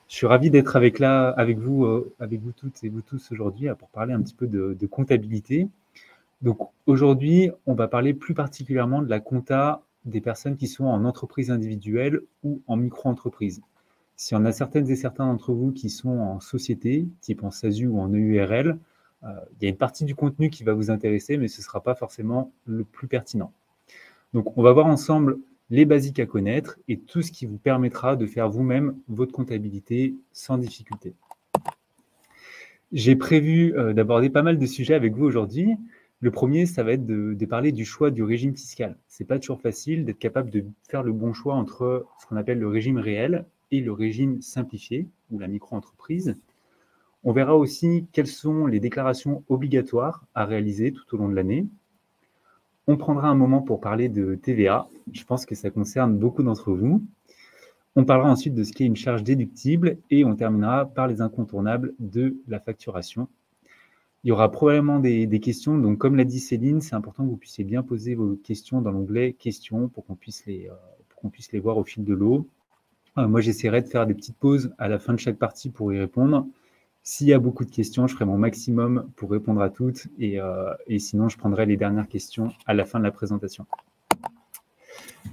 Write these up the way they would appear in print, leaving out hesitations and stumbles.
Je suis ravi d'être avec vous toutes et vous tous aujourd'hui pour parler un petit peu de comptabilité. Donc aujourd'hui, on va parler plus particulièrement de la compta des personnes qui sont en entreprise individuelle ou en micro-entreprise. Si on a certaines et certains d'entre vous qui sont en société, type en SASU ou en EURL, il y a une partie du contenu qui va vous intéresser, mais ce ne sera pas forcément le plus pertinent. Donc, on va voir ensemble les basiques à connaître et tout ce qui vous permettra de faire vous-même votre comptabilité sans difficulté. J'ai prévu d'aborder pas mal de sujets avec vous aujourd'hui. Le premier, ça va être de parler du choix du régime fiscal. Ce n'est pas toujours facile d'être capable de faire le bon choix entre ce qu'on appelle le régime réel et le régime simplifié, ou la micro-entreprise. On verra aussi quelles sont les déclarations obligatoires à réaliser tout au long de l'année. On prendra un moment pour parler de TVA. Je pense que ça concerne beaucoup d'entre vous. On parlera ensuite de ce qu'est une charge déductible et on terminera par les incontournables de la facturation. Il y aura probablement des questions. Donc, comme l'a dit Céline, c'est important que vous puissiez bien poser vos questions dans l'onglet « Questions » pour qu'on puisse les voir au fil de l'eau. Moi, j'essaierai de faire des petites pauses à la fin de chaque partie pour y répondre. S'il y a beaucoup de questions, je ferai mon maximum pour répondre à toutes et sinon, je prendrai les dernières questions à la fin de la présentation.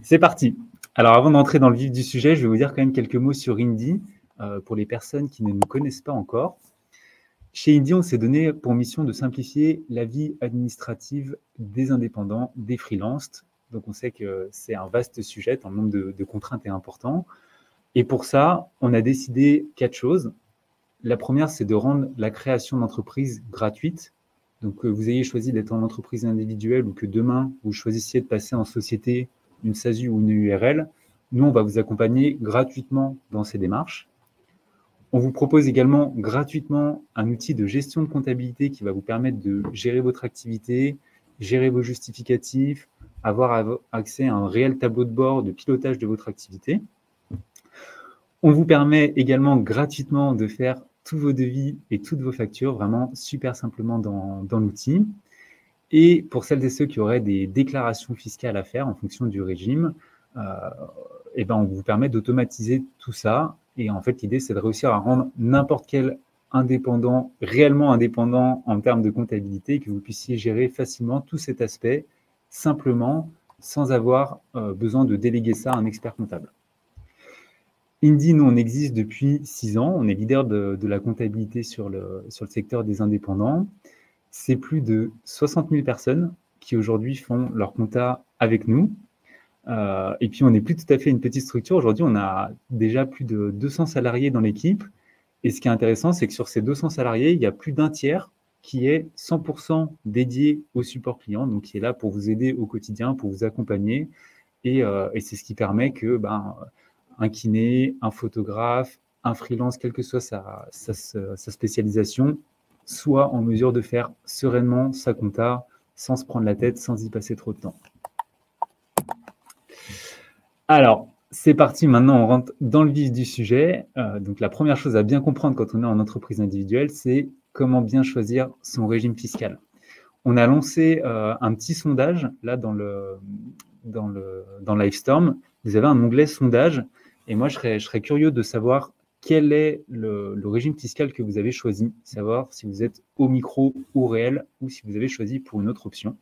C'est parti. Alors, avant d'entrer dans le vif du sujet, je vais vous dire quand même quelques mots sur Indy pour les personnes qui ne nous connaissent pas encore. Chez Indy, on s'est donné pour mission de simplifier la vie administrative des indépendants, des freelances. Donc, on sait que c'est un vaste sujet, tant le nombre de contraintes est important. Et pour ça, on a décidé 4 choses. La première, c'est de rendre la création d'entreprise gratuite. Donc, que vous ayez choisi d'être en entreprise individuelle ou que demain, vous choisissiez de passer en société, une SASU ou une URL, nous, on va vous accompagner gratuitement dans ces démarches. On vous propose également gratuitement un outil de gestion de comptabilité qui va vous permettre de gérer votre activité, gérer vos justificatifs, avoir accès à un réel tableau de bord de pilotage de votre activité. On vous permet également gratuitement de faire tous vos devis et toutes vos factures, vraiment super simplement dans l'outil. Et pour celles et ceux qui auraient des déclarations fiscales à faire en fonction du régime, on vous permet d'automatiser tout ça. Et en fait, l'idée, c'est de réussir à rendre n'importe quel indépendant, réellement indépendant en termes de comptabilité, que vous puissiez gérer facilement tout cet aspect, simplement, sans avoir besoin de déléguer ça à un expert comptable. Indy, nous, on existe depuis 6 ans. On est leader de la comptabilité sur le secteur des indépendants. C'est plus de 60 000 personnes qui aujourd'hui font leur compta avec nous. Et puis, on n'est plus tout à fait une petite structure. Aujourd'hui, on a déjà plus de 200 salariés dans l'équipe. Et ce qui est intéressant, c'est que sur ces 200 salariés, il y a plus d'un tiers qui est 100% dédié au support client, donc qui est là pour vous aider au quotidien, pour vous accompagner. Et c'est ce qui permet que un kiné, un photographe, un freelance, quelle que soit sa spécialisation, soit en mesure de faire sereinement sa compta, sans se prendre la tête, sans y passer trop de temps. Alors, c'est parti, maintenant on rentre dans le vif du sujet. Donc la première chose à bien comprendre quand on est en entreprise individuelle, c'est comment bien choisir son régime fiscal. On a lancé un petit sondage, là, dans Livestorm. Vous avez un onglet sondage, et moi, je serais curieux de savoir quel est le régime fiscal que vous avez choisi, savoir si vous êtes au micro ou réel, ou si vous avez choisi pour une autre option.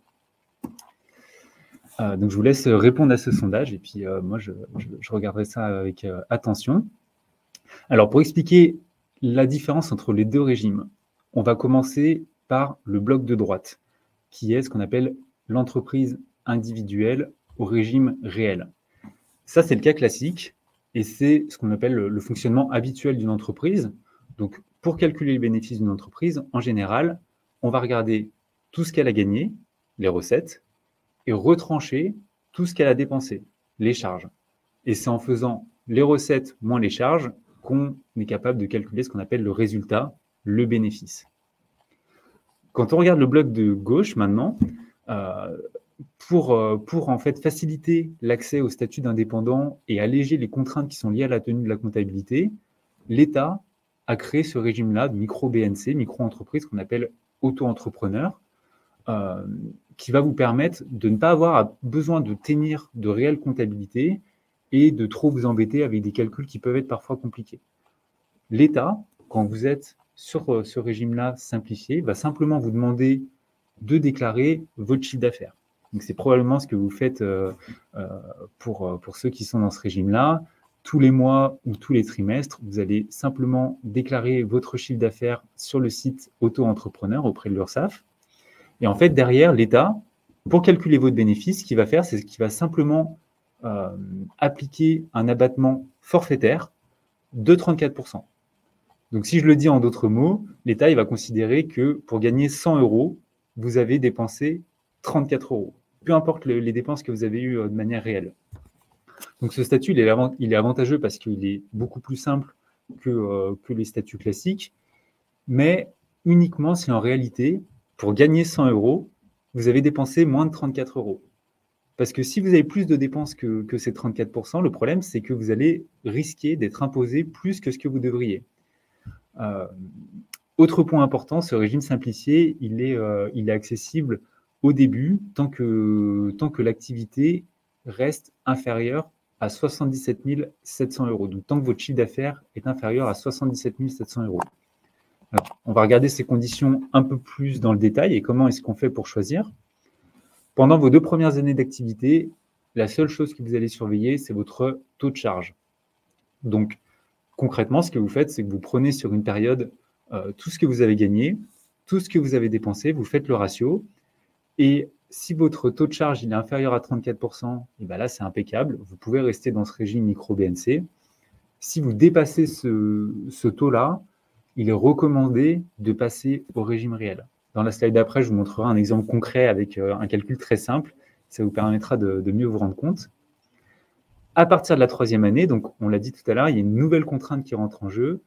Donc, je vous laisse répondre à ce sondage, et puis moi, je regarderai ça avec attention. Alors, pour expliquer la différence entre les deux régimes, on va commencer par le bloc de droite, qui est ce qu'on appelle l'entreprise individuelle au régime réel. Ça, c'est le cas classique, et c'est ce qu'on appelle le fonctionnement habituel d'une entreprise. Donc, pour calculer les bénéfices d'une entreprise, en général, on va regarder tout ce qu'elle a gagné, les recettes, et retrancher tout ce qu'elle a dépensé, les charges. Et c'est en faisant les recettes moins les charges qu'on est capable de calculer ce qu'on appelle le résultat, le bénéfice. Quand on regarde le bloc de gauche maintenant, pour en fait faciliter l'accès au statut d'indépendant et alléger les contraintes qui sont liées à la tenue de la comptabilité, l'État a créé ce régime-là de micro-BNC, micro-entreprise, qu'on appelle auto-entrepreneur, qui va vous permettre de ne pas avoir besoin de tenir de réelle comptabilité et de trop vous embêter avec des calculs qui peuvent être parfois compliqués. l'État, quand vous êtes sur ce régime-là simplifié, va simplement vous demander de déclarer votre chiffre d'affaires. Donc, c'est probablement ce que vous faites pour ceux qui sont dans ce régime-là. Tous les mois ou tous les trimestres, vous allez simplement déclarer votre chiffre d'affaires sur le site auto-entrepreneur auprès de l'URSSAF. Et en fait, derrière, l'État, pour calculer votre bénéfice, ce qu'il va faire, c'est qu'il va simplement appliquer un abattement forfaitaire de 34%. Donc, si je le dis en d'autres mots, l'État il va considérer que pour gagner 100 €, vous avez dépensé 34 €, peu importe les dépenses que vous avez eues de manière réelle. Donc, ce statut, il est avantageux parce qu'il est beaucoup plus simple que les statuts classiques, mais uniquement si en réalité, pour gagner 100 €, vous avez dépensé moins de 34 €. Parce que si vous avez plus de dépenses que ces 34%, le problème, c'est que vous allez risquer d'être imposé plus que ce que vous devriez. Autre point important, ce régime simplifié, il est accessible au début tant que l'activité reste inférieure à 77 700 €. Donc, tant que votre chiffre d'affaires est inférieur à 77 700 €. Alors, on va regarder ces conditions un peu plus dans le détail et comment est-ce qu'on fait pour choisir. Pendant vos 2 premières années d'activité, la seule chose que vous allez surveiller, c'est votre taux de charge. Donc, concrètement, ce que vous faites, c'est que vous prenez sur une période tout ce que vous avez gagné, tout ce que vous avez dépensé, vous faites le ratio. Et si votre taux de charge il est inférieur à 34%, et bien là, c'est impeccable. Vous pouvez rester dans ce régime micro-BNC. Si vous dépassez ce taux-là, il est recommandé de passer au régime réel. Dans la slide d'après, je vous montrerai un exemple concret avec un calcul très simple. Ça vous permettra de mieux vous rendre compte. À partir de la 3e année, donc on l'a dit tout à l'heure, il y a une nouvelle contrainte qui rentre en jeu.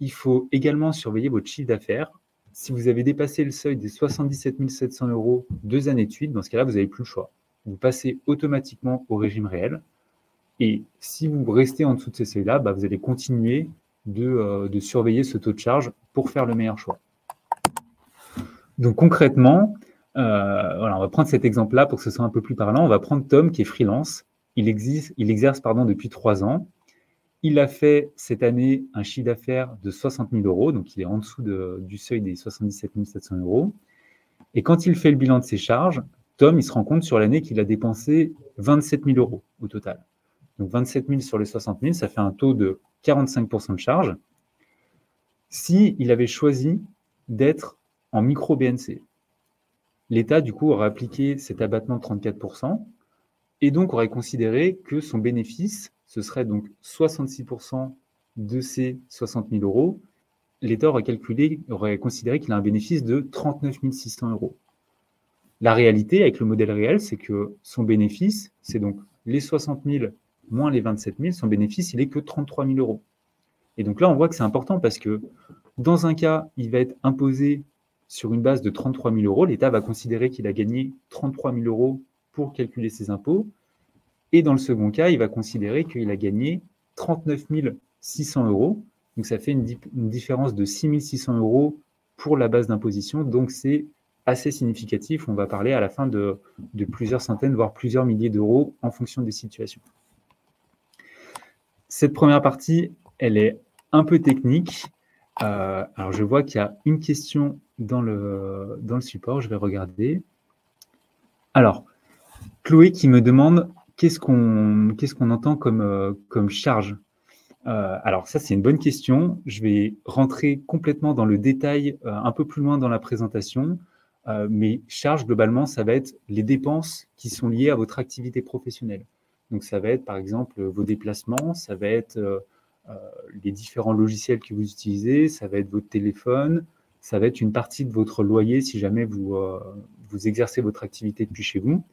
Il faut également surveiller votre chiffre d'affaires. Si vous avez dépassé le seuil des 77 700 € 2 années de suite, dans ce cas-là, vous n'avez plus le choix. Vous passez automatiquement au régime réel. Et si vous restez en dessous de ces seuils-là, vous allez continuer de surveiller ce taux de charge pour faire le meilleur choix. Donc concrètement, voilà, on va prendre cet exemple-là pour que ce soit un peu plus parlant. On va prendre Tom qui est freelance. Il exerce depuis 3 ans. Il a fait cette année un chiffre d'affaires de 60 000 €, donc il est en dessous du seuil des 77 700 €. Et quand il fait le bilan de ses charges, Tom, il se rend compte sur l'année qu'il a dépensé 27 000 € au total. Donc 27 000 sur les 60 000, ça fait un taux de 45% de charge. S'il avait choisi d'être en micro-BNC, l'État, du coup, aurait appliqué cet abattement de 34% et donc aurait considéré que son bénéfice, ce serait donc 66% de ces 60 000 €. L'État aurait considéré qu'il a un bénéfice de 39 600 €. La réalité, avec le modèle réel, c'est que son bénéfice, c'est donc les 60 000 moins les 27 000, son bénéfice, il n'est que 33 000 €. Et donc là, on voit que c'est important parce que dans un cas, il va être imposé sur une base de 33 000 €. L'État va considérer qu'il a gagné 33 000 € pour calculer ses impôts. Et dans le second cas, il va considérer qu'il a gagné 39 600 €. Donc, ça fait une différence de 6 600 € pour la base d'imposition. Donc, c'est assez significatif. On va parler à la fin de plusieurs centaines, voire plusieurs milliers d'euros en fonction des situations. Cette première partie, elle est un peu technique. Alors, je vois qu'il y a une question dans le support. Je vais regarder. Alors, Chloé qui me demande qu'est-ce qu'on entend comme charge. Alors, ça, c'est une bonne question. Je vais rentrer complètement dans le détail un peu plus loin dans la présentation. Mais charge, globalement, ça va être les dépenses qui sont liées à votre activité professionnelle. Donc, ça va être, par exemple, vos déplacements, ça va être les différents logiciels que vous utilisez, ça va être votre téléphone, ça va être une partie de votre loyer si jamais vous exercez votre activité depuis chez vous.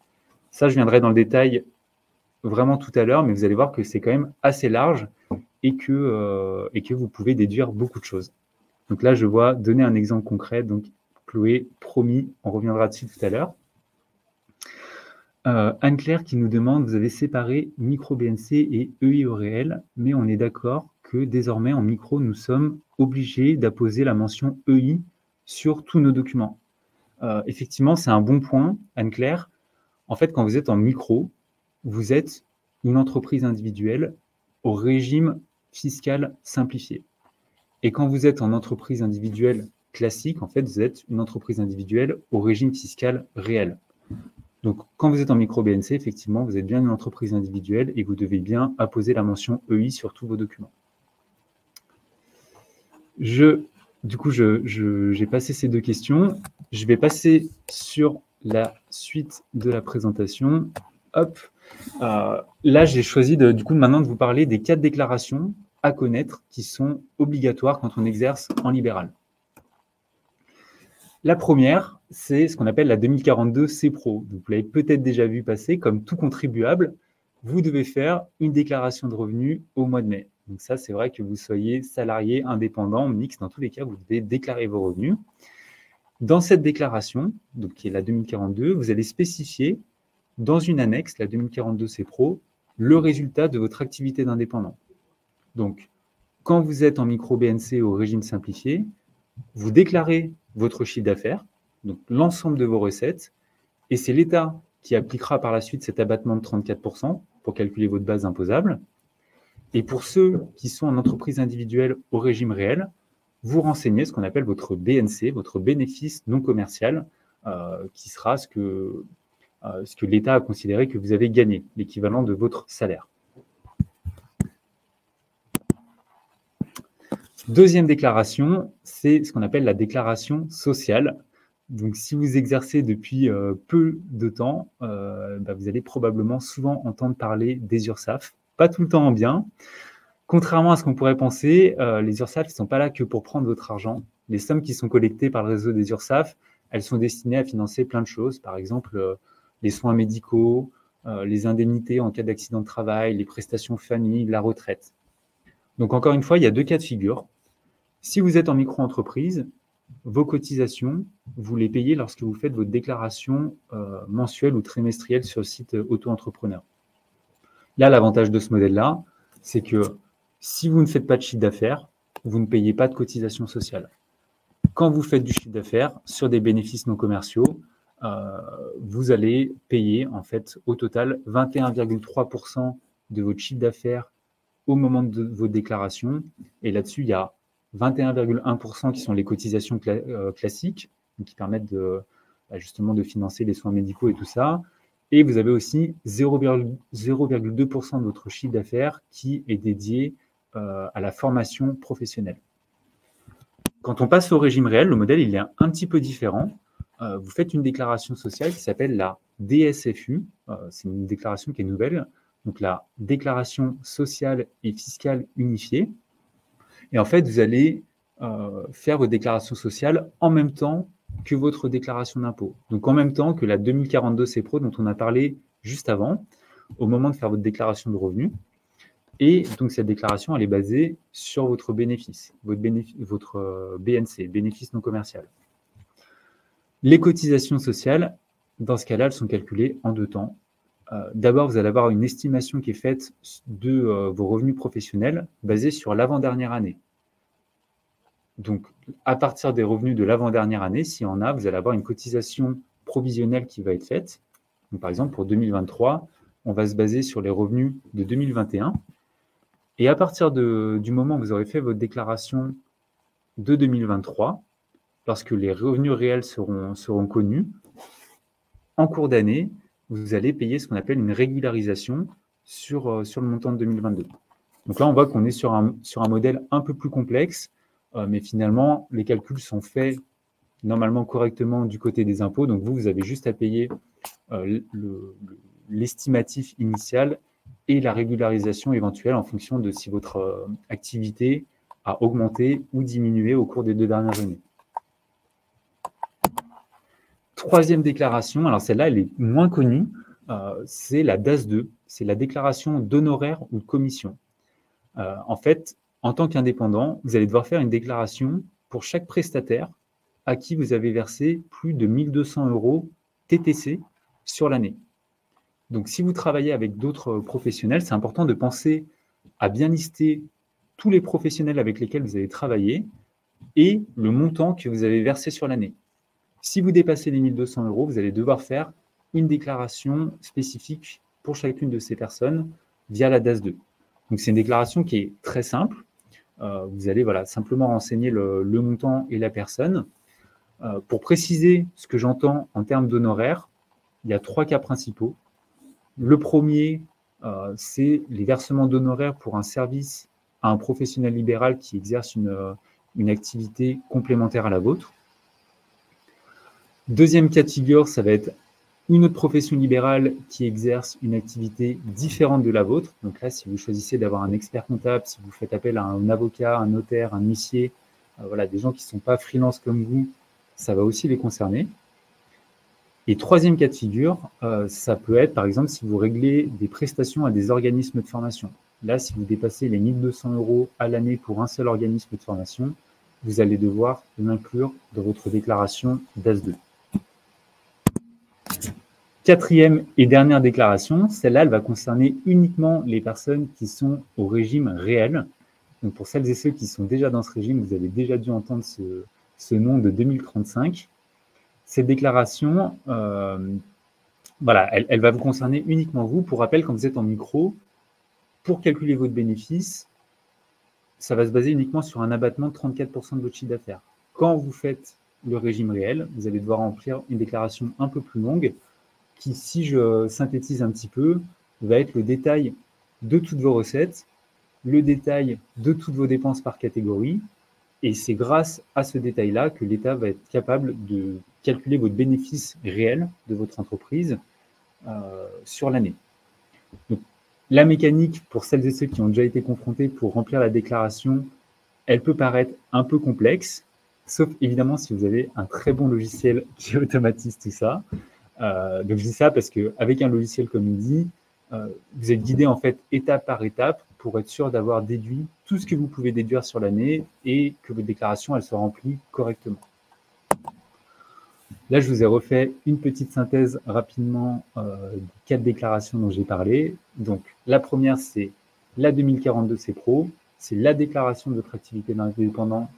Ça, je viendrai dans le détail vraiment tout à l'heure, mais vous allez voir que c'est quand même assez large et que vous pouvez déduire beaucoup de choses. Donc là, je vois donner un exemple concret. Donc, Chloé, promis, on reviendra dessus tout à l'heure. Anne-Claire qui nous demande, vous avez séparé micro-BNC et EI au réel, mais on est d'accord que désormais, en micro, nous sommes obligés d'apposer la mention EI sur tous nos documents. Effectivement, c'est un bon point, Anne-Claire. En fait, quand vous êtes en micro, vous êtes une entreprise individuelle au régime fiscal simplifié. Et quand vous êtes en entreprise individuelle classique, en fait, vous êtes une entreprise individuelle au régime fiscal réel. Donc, quand vous êtes en micro-BNC, effectivement, vous êtes bien une entreprise individuelle et vous devez bien apposer la mention EI sur tous vos documents. Du coup, j'ai passé ces 2 questions. Je vais passer sur la suite de la présentation. Hop. Là, j'ai choisi maintenant de vous parler des 4 déclarations à connaître qui sont obligatoires quand on exerce en libéral. La première, c'est ce qu'on appelle la 2042 CPRO. Vous l'avez peut-être déjà vu passer, comme tout contribuable, vous devez faire une déclaration de revenus au mois de mai. Donc ça, c'est vrai que vous soyez salarié, indépendant, mixte, dans tous les cas, vous devez déclarer vos revenus. Dans cette déclaration, donc qui est la 2042, vous allez spécifier dans une annexe, la 2042 CPRO, le résultat de votre activité d'indépendant. Donc, quand vous êtes en micro-BNC au régime simplifié, vous déclarez votre chiffre d'affaires, donc l'ensemble de vos recettes, et c'est l'État qui appliquera par la suite cet abattement de 34% pour calculer votre base imposable. Et pour ceux qui sont en entreprise individuelle au régime réel, vous renseignez ce qu'on appelle votre BNC, votre bénéfice non commercial, qui sera ce que l'État a considéré que vous avez gagné, l'équivalent de votre salaire. Deuxième déclaration, c'est ce qu'on appelle la déclaration sociale. Donc, si vous exercez depuis peu de temps, vous allez probablement souvent entendre parler des URSSAF, pas tout le temps en bien. Contrairement à ce qu'on pourrait penser, les URSSAF ne sont pas là que pour prendre votre argent. Les sommes qui sont collectées par le réseau des URSSAF, elles sont destinées à financer plein de choses. Par exemple, les soins médicaux, les indemnités en cas d'accident de travail, les prestations famille, la retraite. Donc, encore une fois, il y a 2 cas de figure. Si vous êtes en micro-entreprise, vos cotisations, vous les payez lorsque vous faites votre déclaration mensuelle ou trimestrielle sur le site auto-entrepreneur. Là, l'avantage de ce modèle-là, c'est que si vous ne faites pas de chiffre d'affaires, vous ne payez pas de cotisation sociale. Quand vous faites du chiffre d'affaires sur des bénéfices non commerciaux, vous allez payer en fait au total 21,3% de votre chiffre d'affaires au moment de votre déclaration. Et là-dessus, il y a 21,1% qui sont les cotisations classiques, qui permettent justement de financer les soins médicaux et tout ça. Et vous avez aussi 0,2% de votre chiffre d'affaires qui est dédié à la formation professionnelle. Quand on passe au régime réel, le modèle il est un petit peu différent. Vous faites une déclaration sociale qui s'appelle la DSFU. C'est une déclaration qui est nouvelle. Donc la déclaration sociale et fiscale unifiée. Et en fait, vous allez faire votre déclaration sociale en même temps que votre déclaration d'impôt. Donc, en même temps que la 2042 CPRO dont on a parlé juste avant, au moment de faire votre déclaration de revenus. Et donc, cette déclaration, elle est basée sur votre bénéfice, votre BNC, bénéfice non commercial. Les cotisations sociales, dans ce cas-là, elles sont calculées en 2 temps. D'abord, vous allez avoir une estimation qui est faite de vos revenus professionnels basée sur l'avant-dernière année. Donc, à partir des revenus de l'avant-dernière année, s'il y en a, vous allez avoir une cotisation provisionnelle qui va être faite. Donc, par exemple, pour 2023, on va se baser sur les revenus de 2021. Et à partir du moment où vous aurez fait votre déclaration de 2023, lorsque les revenus réels seront connus, en cours d'année, vous allez payer ce qu'on appelle une régularisation sur le montant de 2022. Donc là, on voit qu'on est sur un modèle un peu plus complexe, mais finalement, les calculs sont faits normalement correctement du côté des impôts. Donc vous avez juste à payer l'estimatif initial et la régularisation éventuelle en fonction de si votre activité a augmenté ou diminué au cours des 2 dernières années. Troisième déclaration, alors celle-là, elle est moins connue, c'est la DAS2, c'est la déclaration d'honoraires ou de commission. En fait, en tant qu'indépendant, vous allez devoir faire une déclaration pour chaque prestataire à qui vous avez versé plus de 1 200 € TTC sur l'année. Donc, si vous travaillez avec d'autres professionnels, c'est important de penser à bien lister tous les professionnels avec lesquels vous avez travaillé et le montant que vous avez versé sur l'année. Si vous dépassez les 1 200 €, vous allez devoir faire une déclaration spécifique pour chacune de ces personnes via la DAS2. Donc, c'est une déclaration qui est très simple. Vous allez simplement renseigner le montant et la personne. Pour préciser ce que j'entends en termes d'honoraires, il y a 3 cas principaux. Le premier, c'est les versements d'honoraires pour un service à un professionnel libéral qui exerce une activité complémentaire à la vôtre. Deuxième cas de figure, ça va être une autre profession libérale qui exerce une activité différente de la vôtre. Donc là, si vous choisissez d'avoir un expert comptable, si vous faites appel à un avocat, un notaire, un huissier, des gens qui ne sont pas freelance comme vous, ça va aussi les concerner. Et troisième cas de figure, ça peut être, par exemple, si vous réglez des prestations à des organismes de formation. Là, si vous dépassez les 1 200 € à l'année pour un seul organisme de formation, vous allez devoir l'inclure dans votre déclaration DAS2. Quatrième et dernière déclaration, celle-là, elle va concerner uniquement les personnes qui sont au régime réel. Donc pour celles et ceux qui sont déjà dans ce régime, vous avez déjà dû entendre ce nom de 2035. Cette déclaration, elle va vous concerner uniquement vous. Pour rappel, quand vous êtes en micro, pour calculer votre bénéfice, ça va se baser uniquement sur un abattement de 34% de votre chiffre d'affaires. Quand vous faites le régime réel, vous allez devoir remplir une déclaration un peu plus longue qui, si je synthétise un petit peu, va être le détail de toutes vos recettes, le détail de toutes vos dépenses par catégorie, et c'est grâce à ce détail-là que l'État va être capable de calculer votre bénéfice réel de votre entreprise sur l'année. Donc, la mécanique, pour celles et ceux qui ont déjà été confrontés pour remplir la déclaration, elle peut paraître un peu complexe, sauf évidemment si vous avez un très bon logiciel qui automatise tout ça. Donc je dis ça parce qu'avec un logiciel comme il dit, vous êtes guidé en fait étape par étape pour être sûr d'avoir déduit tout ce que vous pouvez déduire sur l'année et que votre déclaration elle soit remplie correctement. Là, je vous ai refait une petite synthèse rapidement des 4 déclarations dont j'ai parlé. Donc, la première, c'est la 2042 CPRO, c'est la déclaration de votre activité d'indépendant,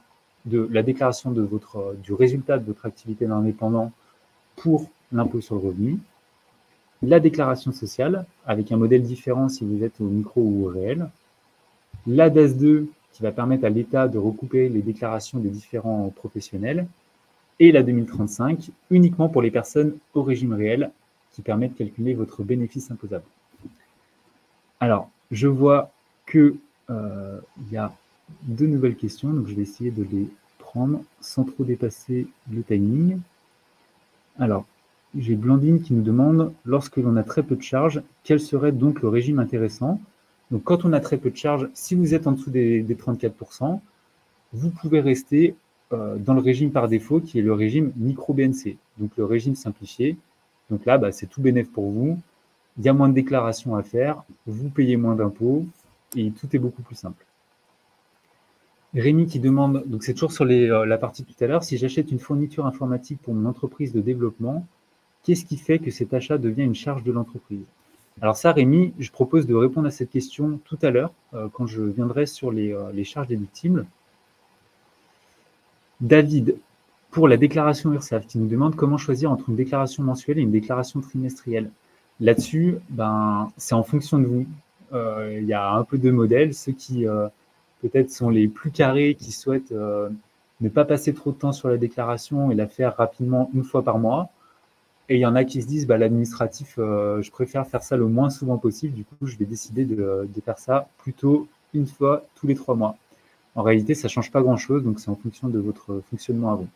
la déclaration du résultat de votre activité d'indépendant pour l'impôt sur le revenu, la déclaration sociale, avec un modèle différent si vous êtes au micro ou au réel, la DAS2, qui va permettre à l'État de recouper les déclarations des différents professionnels, et la 2035, uniquement pour les personnes au régime réel, qui permet de calculer votre bénéfice imposable. Alors, je vois qu'il y a 2 nouvelles questions, donc je vais essayer de les prendre sans trop dépasser le timing. Alors, j'ai Blandine qui nous demande, lorsque l'on a très peu de charges, quel serait donc le régime intéressant? Donc, quand on a très peu de charges, si vous êtes en dessous des 34%, vous pouvez rester dans le régime par défaut, qui est le régime micro-BNC, donc le régime simplifié. Donc là, c'est tout bénef pour vous. Il y a moins de déclarations à faire, vous payez moins d'impôts, et tout est beaucoup plus simple. Rémi qui demande, donc c'est toujours sur la partie tout à l'heure, si j'achète une fourniture informatique pour mon entreprise de développement, qu'est-ce qui fait que cet achat devient une charge de l'entreprise? Alors ça, Rémi, je propose de répondre à cette question tout à l'heure, quand je viendrai sur les charges déductibles. David, pour la déclaration URSSAF, qui nous demande comment choisir entre une déclaration mensuelle et une déclaration trimestrielle. Là-dessus, c'est en fonction de vous. Il y a un peu de modèles, ceux qui peut-être sont les plus carrés, qui souhaitent ne pas passer trop de temps sur la déclaration et la faire rapidement une fois par mois. Et il y en a qui se disent, l'administratif, je préfère faire ça le moins souvent possible, du coup, je vais décider de faire ça plutôt une fois tous les 3 mois. En réalité, ça ne change pas grand-chose, donc c'est en fonction de votre fonctionnement à vous.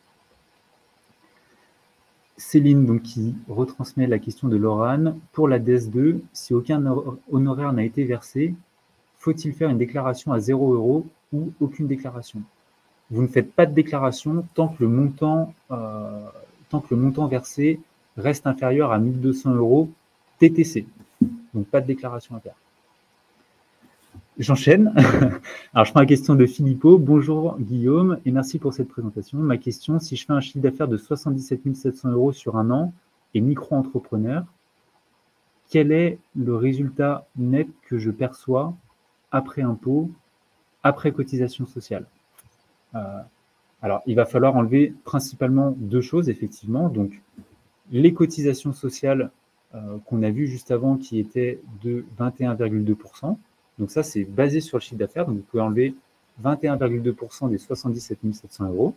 Céline, donc, qui retransmet la question de Laurane. Pour la DS2, si aucun honoraire n'a été versé, faut-il faire une déclaration à 0 € ou aucune déclaration? Vous ne faites pas de déclaration tant que le montant versé reste inférieur à 1 200 € TTC. Donc, pas de déclaration à faire. J'enchaîne. Alors, je prends la question de Philippot. Bonjour Guillaume et merci pour cette présentation. Ma question, si je fais un chiffre d'affaires de 77 700 € sur un an et micro-entrepreneur, quel est le résultat net que je perçois après impôt, après cotisation sociale? Alors, il va falloir enlever principalement 2 choses, effectivement. Donc, les cotisations sociales qu'on a vues juste avant qui étaient de 21,2%. Donc ça, c'est basé sur le chiffre d'affaires. Donc vous pouvez enlever 21,2% des 77 700 euros.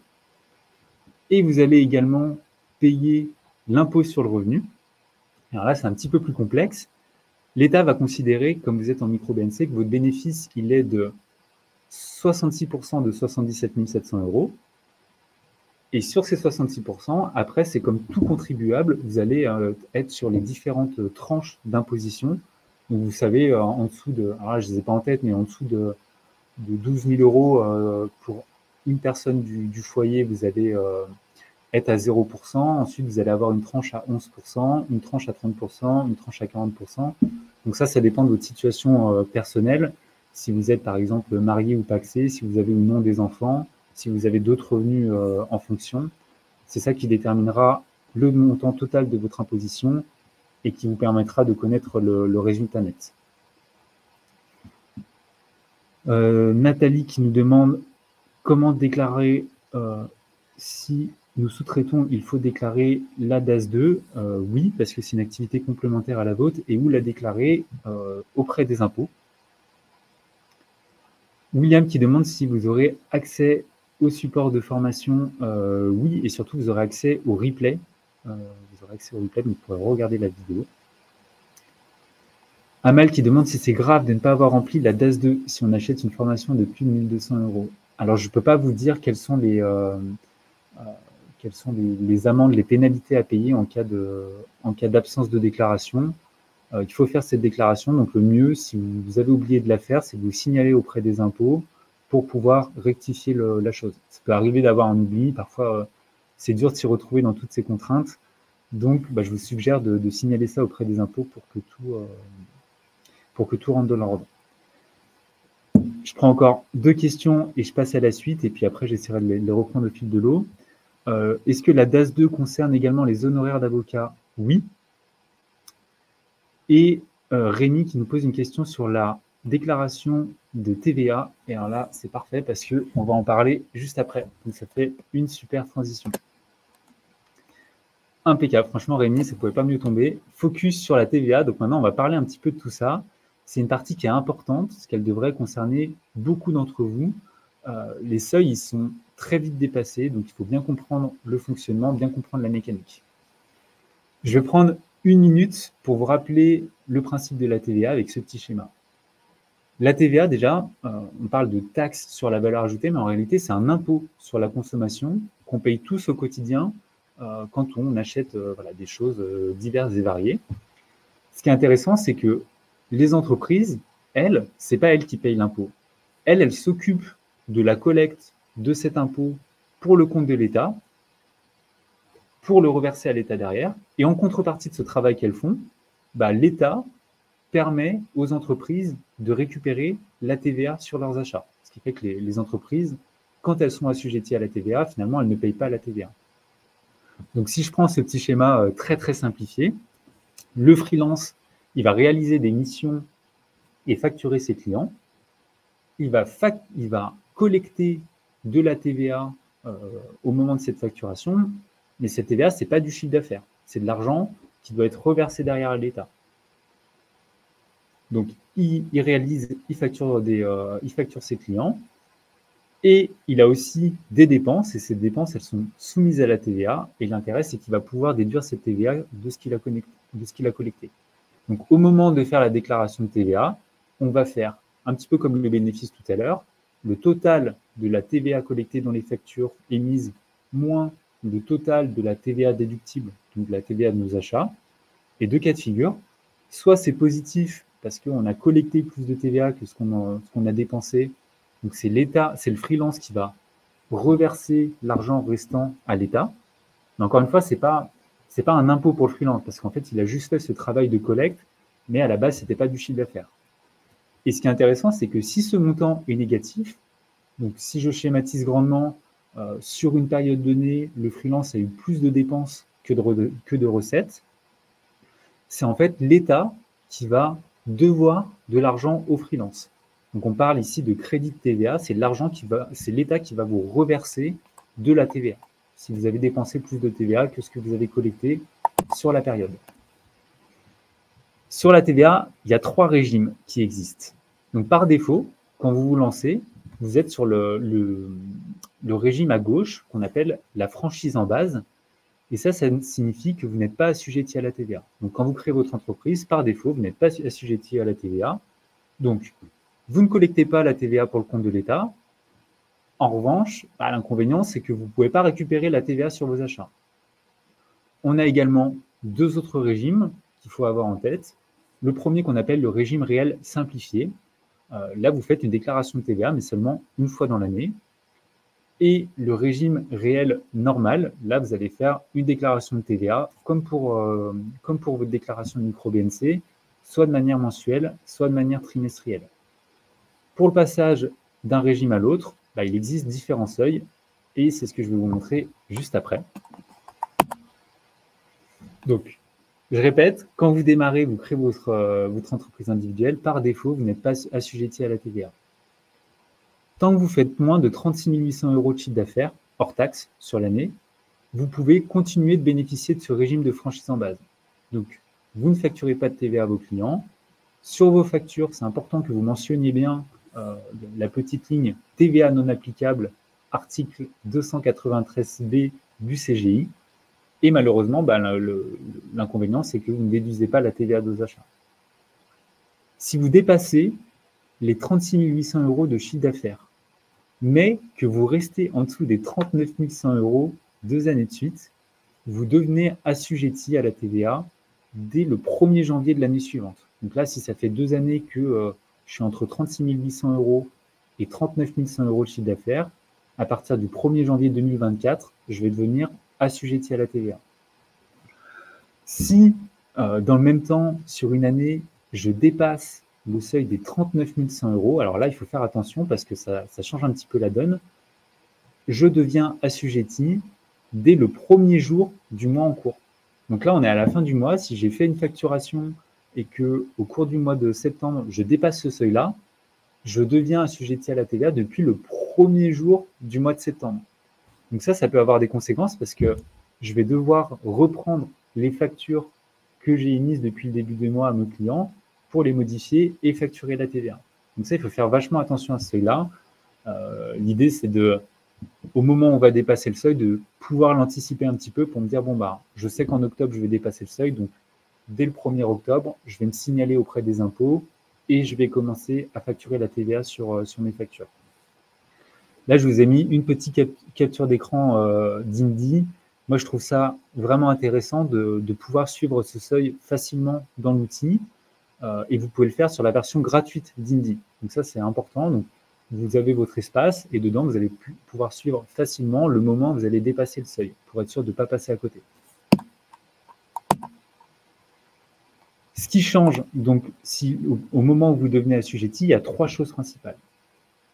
Et vous allez également payer l'impôt sur le revenu. Alors là, c'est un petit peu plus complexe. L'État va considérer, comme vous êtes en micro-BNC, que votre bénéfice, il est de 66% de 77 700 euros. Et sur ces 66%, après, c'est comme tout contribuable, vous allez être sur les différentes tranches d'imposition. Donc, vous savez, en dessous de, alors là, je ne les ai pas en tête, mais en dessous de 12 000 euros pour une personne du foyer, vous allez être à 0%. Ensuite, vous allez avoir une tranche à 11%, une tranche à 30%, une tranche à 40%. Donc ça dépend de votre situation personnelle. Si vous êtes, par exemple, marié ou pacsé, si vous avez ou non des enfants, si vous avez d'autres revenus en fonction. C'est ça qui déterminera le montant total de votre imposition et qui vous permettra de connaître le résultat net. Nathalie qui nous demande comment déclarer si nous sous-traitons, il faut déclarer la DAS 2. Oui, parce que c'est une activité complémentaire à la vôtre et où la déclarer auprès des impôts. William qui demande si vous aurez accès au support de formation. Oui, et surtout vous aurez accès au replay. Vous aurez accès au replay, donc vous pourrez regarder la vidéo. Amal qui demande si c'est grave de ne pas avoir rempli la DAS 2 si on achète une formation de plus de 1 200 euros. Alors, je ne peux pas vous dire quelles sont les amendes, les pénalités à payer en cas d'absence de déclaration. Il faut faire cette déclaration. Donc, le mieux, si vous avez oublié de la faire, c'est de vous signaler auprès des impôts pour pouvoir rectifier la chose. Ça peut arriver d'avoir un oubli. Parfois, c'est dur de s'y retrouver dans toutes ces contraintes. Donc, je vous suggère de signaler ça auprès des impôts pour que tout rentre dans l'ordre. Je prends encore 2 questions et je passe à la suite. Et puis après, j'essaierai de les reprendre au fil de l'eau. Est-ce que la DAS 2 concerne également les honoraires d'avocat? Oui. Et Rémi qui nous pose une question sur la déclaration de TVA. Et alors là, c'est parfait parce qu'on va en parler juste après. Donc, ça fait une super transition. Impeccable. Franchement, Rémi, ça ne pouvait pas mieux tomber. Focus sur la TVA. Donc maintenant, on va parler un petit peu de tout ça. C'est une partie qui est importante, parce qu'elle devrait concerner beaucoup d'entre vous. Les seuils, ils sont très vite dépassés, donc il faut bien comprendre le fonctionnement, bien comprendre la mécanique. Je vais prendre 1 minute pour vous rappeler le principe de la TVA avec ce petit schéma. La TVA, déjà, on parle de taxe sur la valeur ajoutée, mais en réalité, c'est un impôt sur la consommation qu'on paye tous au quotidien quand on achète des choses diverses et variées. Ce qui est intéressant, c'est que les entreprises, elles, ce n'est pas elles qui payent l'impôt. Elles s'occupent de la collecte de cet impôt pour le compte de l'État, pour le reverser à l'État derrière. Et en contrepartie de ce travail qu'elles font, l'État permet aux entreprises de récupérer la TVA sur leurs achats. Ce qui fait que les entreprises, quand elles sont assujetties à la TVA, finalement, elles ne payent pas la TVA. Donc, si je prends ce petit schéma très, très simplifié, le freelance, il va réaliser des missions et facturer ses clients. Il va collecter de la TVA au moment de cette facturation, mais cette TVA, ce n'est pas du chiffre d'affaires. C'est de l'argent qui doit être reversé derrière à l'État. Donc, il facture ses clients et il a aussi des dépenses et ces dépenses, elles sont soumises à la TVA et l'intérêt, c'est qu'il va pouvoir déduire cette TVA de ce qu'il a collecté. Donc, au moment de faire la déclaration de TVA, on va faire un petit peu comme le bénéfice tout à l'heure, le total de la TVA collectée dans les factures émises moins le total de la TVA déductible, donc de la TVA de nos achats, et 2 cas de figure. Soit c'est positif parce qu'on a collecté plus de TVA que ce qu'on a dépensé, donc c'est l'État, c'est le freelance qui va reverser l'argent restant à l'État. Mais encore une fois, c'est pas un impôt pour le freelance parce qu'en fait, il a juste fait ce travail de collecte, mais à la base, c'était pas du chiffre d'affaires. Et ce qui est intéressant, c'est que si ce montant est négatif, donc si je schématise grandement, sur une période donnée, le freelance a eu plus de dépenses que de recettes, c'est en fait l'État qui va devoir de l'argent au freelance. Donc on parle ici de crédit de TVA, c'est l'État qui va vous reverser de la TVA, si vous avez dépensé plus de TVA que ce que vous avez collecté sur la période. Sur la TVA, il y a 3 régimes qui existent. Donc par défaut, quand vous vous lancez, vous êtes sur le régime à gauche qu'on appelle la franchise en base. Et ça signifie que vous n'êtes pas assujetti à la TVA. Donc, quand vous créez votre entreprise, par défaut, vous n'êtes pas assujetti à la TVA. Donc, vous ne collectez pas la TVA pour le compte de l'État. En revanche, l'inconvénient, c'est que vous ne pouvez pas récupérer la TVA sur vos achats. On a également deux autres régimes qu'il faut avoir en tête. Le premier qu'on appelle le régime réel simplifié. Là, vous faites une déclaration de TVA, mais seulement une fois dans l'année. Et le régime réel normal, là, vous allez faire une déclaration de TVA, comme pour votre déclaration de micro-BNC, soit de manière mensuelle, soit de manière trimestrielle. Pour le passage d'un régime à l'autre, il existe différents seuils, et c'est ce que je vais vous montrer juste après. Donc, je répète, quand vous démarrez, vous créez votre entreprise individuelle, par défaut, vous n'êtes pas assujetti à la TVA. Tant que vous faites moins de 36 800 € de chiffre d'affaires, hors taxe, sur l'année, vous pouvez continuer de bénéficier de ce régime de franchise en base. Donc, vous ne facturez pas de TVA à vos clients. Sur vos factures, c'est important que vous mentionniez bien la petite ligne TVA non applicable, article 293B du CGI. Et malheureusement, l'inconvénient, c'est que vous ne déduisez pas la TVA de vos achats. Si vous dépassez les 36 800 € de chiffre d'affaires, mais que vous restez en dessous des 39 100 € 2 années de suite, vous devenez assujetti à la TVA dès le 1er janvier de l'année suivante. Donc là, si ça fait 2 années que je suis entre 36 800 € et 39 100 € de chiffre d'affaires, à partir du 1er janvier 2024, je vais devenir assujetti à la TVA. Si, dans le même temps, sur une année, je dépasse le seuil des 39 100 €, alors là, il faut faire attention parce que ça change un petit peu la donne, je deviens assujetti dès le 1er jour du mois en cours. Donc là, on est à la fin du mois. Si j'ai fait une facturation et qu'au cours du mois de septembre, je dépasse ce seuil-là, je deviens assujetti à la TVA depuis le 1er jour du mois de septembre. Donc ça peut avoir des conséquences parce que je vais devoir reprendre les factures que j'ai émises depuis le début du mois à mes clients pour les modifier et facturer la TVA. Donc ça, il faut faire vachement attention à ce seuil-là. L'idée, c'est au moment où on va dépasser le seuil, de pouvoir l'anticiper un petit peu pour me dire, je sais qu'en octobre, je vais dépasser le seuil, donc dès le 1er octobre, je vais me signaler auprès des impôts et je vais commencer à facturer la TVA sur mes factures. Là, je vous ai mis une petite capture d'écran d'Indy. Moi, je trouve ça vraiment intéressant de pouvoir suivre ce seuil facilement dans l'outil. Et vous pouvez le faire sur la version gratuite d'Indy. Donc ça, c'est important. Donc, vous avez votre espace et dedans, vous allez pouvoir suivre facilement le moment où vous allez dépasser le seuil pour être sûr de ne pas passer à côté. Ce qui change, donc, au moment où vous devenez assujetti, il y a 3 choses principales.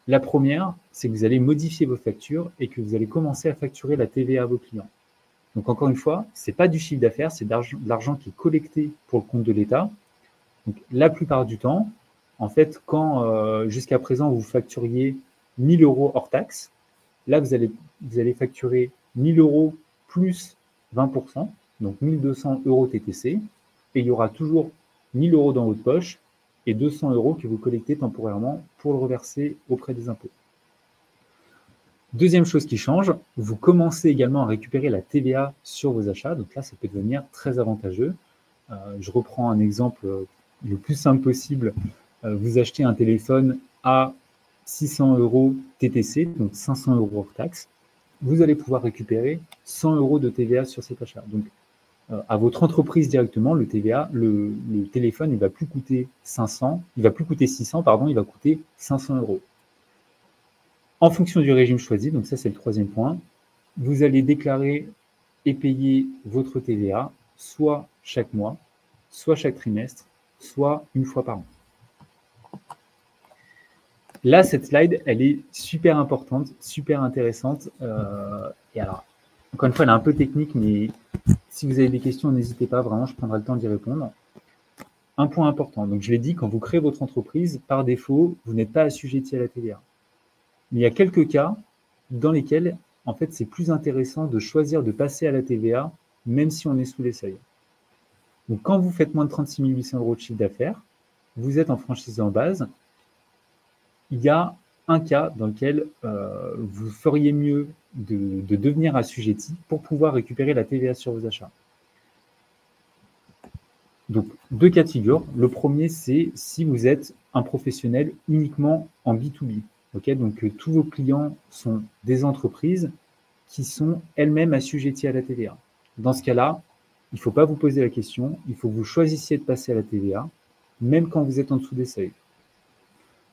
La première, c'est que vous allez modifier vos factures et que vous allez commencer à facturer la TVA à vos clients. Donc, encore une fois, ce n'est pas du chiffre d'affaires, c'est de l'argent qui est collecté pour le compte de l'État. Donc, la plupart du temps, en fait, quand jusqu'à présent, vous facturiez 1 000 € hors taxe, là, vous allez facturer 1 000 € plus 20%, donc 1 200 € TTC, et il y aura toujours 1 000 € dans votre poche et 200 € que vous collectez temporairement pour le reverser auprès des impôts. Deuxième chose qui change, vous commencez également à récupérer la TVA sur vos achats, donc là, ça peut devenir très avantageux. Je reprends un exemple le plus simple possible. Vous achetez un téléphone à 600 € TTC, donc 500 € hors taxe. Vous allez pouvoir récupérer 100 € de TVA sur cet achat. Donc, à votre entreprise directement, le TVA, le téléphone, il ne va plus coûter 600, il va coûter 500 €. En fonction du régime choisi, donc ça c'est le troisième point, vous allez déclarer et payer votre TVA soit chaque mois, soit chaque trimestre, soit une fois par an. Là, cette slide, elle est super importante, super intéressante. Et alors, encore une fois, elle est un peu technique, mais si vous avez des questions, n'hésitez pas, vraiment, je prendrai le temps d'y répondre. Un point important, donc je l'ai dit, quand vous créez votre entreprise, par défaut, vous n'êtes pas assujetti à la TVA. Mais il y a quelques cas dans lesquels, en fait, c'est plus intéressant de choisir de passer à la TVA, même si on est sous les seuils. Donc, quand vous faites moins de 36 800 € de chiffre d'affaires, vous êtes en franchise en base, il y a un cas dans lequel vous feriez mieux de devenir assujetti pour pouvoir récupérer la TVA sur vos achats. Donc, deux cas de figure. Le premier, c'est si vous êtes un professionnel uniquement en B2B. Okay, donc, tous vos clients sont des entreprises qui sont elles-mêmes assujetties à la TVA. Dans ce cas-là, il ne faut pas vous poser la question, il faut que vous choisissiez de passer à la TVA, même quand vous êtes en dessous des seuils.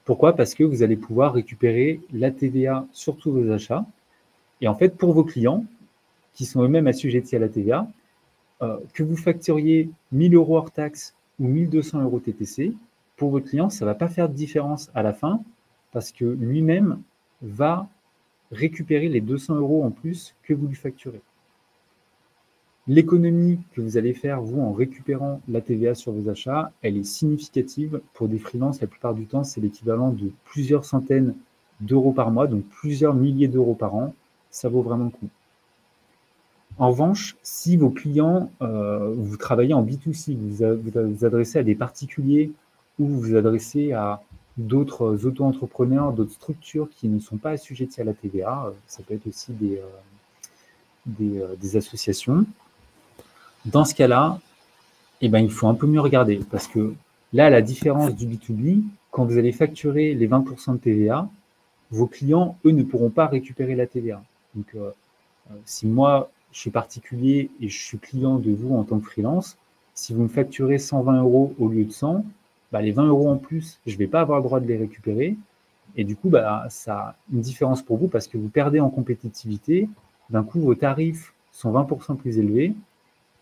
Pourquoi? Parce que vous allez pouvoir récupérer la TVA sur tous vos achats. Et en fait, pour vos clients, qui sont eux-mêmes assujettis à la TVA, que vous facturiez 1 000 € hors taxe ou 1 200 € TTC, pour votre client, ça ne va pas faire de différence à la fin, parce que lui-même va récupérer les 200 € en plus que vous lui facturez. L'économie que vous allez faire, vous, en récupérant la TVA sur vos achats, elle est significative. Pour des freelances, la plupart du temps, c'est l'équivalent de plusieurs centaines d'euros par mois, donc plusieurs milliers d'euros par an. Ça vaut vraiment le coup. En revanche, si vos clients, vous travaillez en B2C, vous vous adressez à des particuliers ou vous vous adressez à d'autres auto-entrepreneurs, d'autres structures qui ne sont pas assujetties à la TVA, ça peut être aussi des associations. Dans ce cas-là, eh ben, il faut un peu mieux regarder parce que là, à la différence du B2B, quand vous allez facturer les 20% de TVA, vos clients, eux, ne pourront pas récupérer la TVA. Donc, si moi, je suis particulier et je suis client de vous en tant que freelance, si vous me facturez 120 € au lieu de 100, bah, les 20 € en plus, je ne vais pas avoir le droit de les récupérer. Et du coup, bah, ça a une différence pour vous parce que vous perdez en compétitivité. D'un coup, vos tarifs sont 20% plus élevés,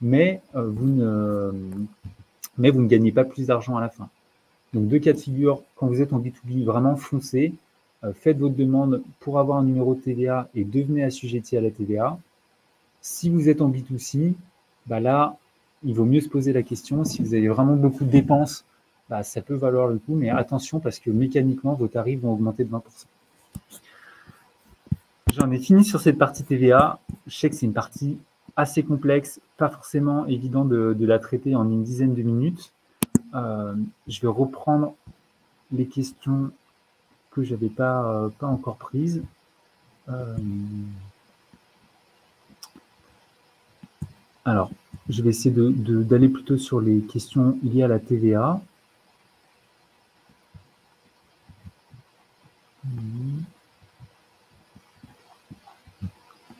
mais vous ne gagnez pas plus d'argent à la fin. Donc, deux cas de figure, quand vous êtes en B2B, vraiment foncez, faites votre demande pour avoir un numéro de TVA et devenez assujetti à la TVA. Si vous êtes en B2C, bah là, il vaut mieux se poser la question. Si vous avez vraiment beaucoup de dépenses, bah, ça peut valoir le coup, mais attention parce que mécaniquement, vos tarifs vont augmenter de 20%. J'en ai fini sur cette partie TVA. Je sais que c'est une partie assez complexe, pas forcément évident de la traiter en une dizaine de minutes. Je vais reprendre les questions que je n'avais pas encore prises. Alors, je vais essayer d'aller plutôt sur les questions liées à la TVA.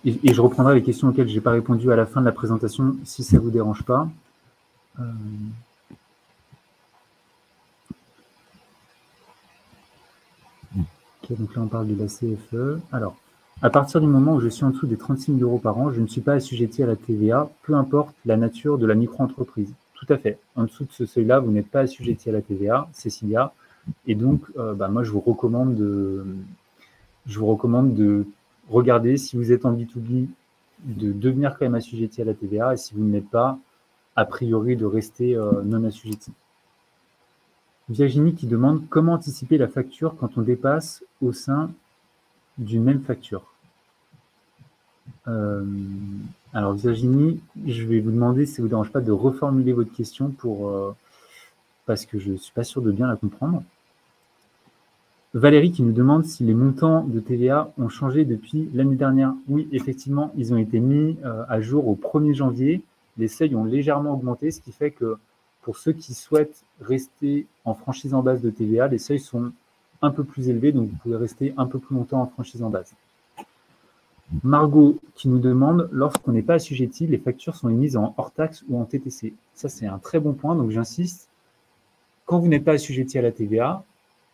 Et je reprendrai les questions auxquelles je n'ai pas répondu à la fin de la présentation, si ça ne vous dérange pas. Ok, donc là, on parle de la CFE. Alors, à partir du moment où je suis en dessous des 36 000 € par an, je ne suis pas assujetti à la TVA, peu importe la nature de la micro-entreprise. Tout à fait. En dessous de ce seuil-là, vous n'êtes pas assujetti à la TVA, Cécilia. Et donc, moi, je vous recommande de regarder si vous êtes en B2B, de devenir quand même assujetti à la TVA, et si vous ne l'êtes pas, a priori, de rester non assujetti. Virginie qui demande comment anticiper la facture quand on dépasse au sein d'une même facture. Alors Virginie, je vais vous demander si ça ne vous dérange pas de reformuler votre question parce que je ne suis pas sûr de bien la comprendre. Valérie qui nous demande si les montants de TVA ont changé depuis l'année dernière. Oui, effectivement, ils ont été mis à jour au 1er janvier. Les seuils ont légèrement augmenté, ce qui fait que pour ceux qui souhaitent rester en franchise en base de TVA, les seuils sont un peu plus élevés, donc vous pouvez rester un peu plus longtemps en franchise en base. Margot qui nous demande, lorsqu'on n'est pas assujetti, les factures sont émises en hors taxe ou en TTC. Ça, c'est un très bon point, donc j'insiste. Quand vous n'êtes pas assujetti à la TVA,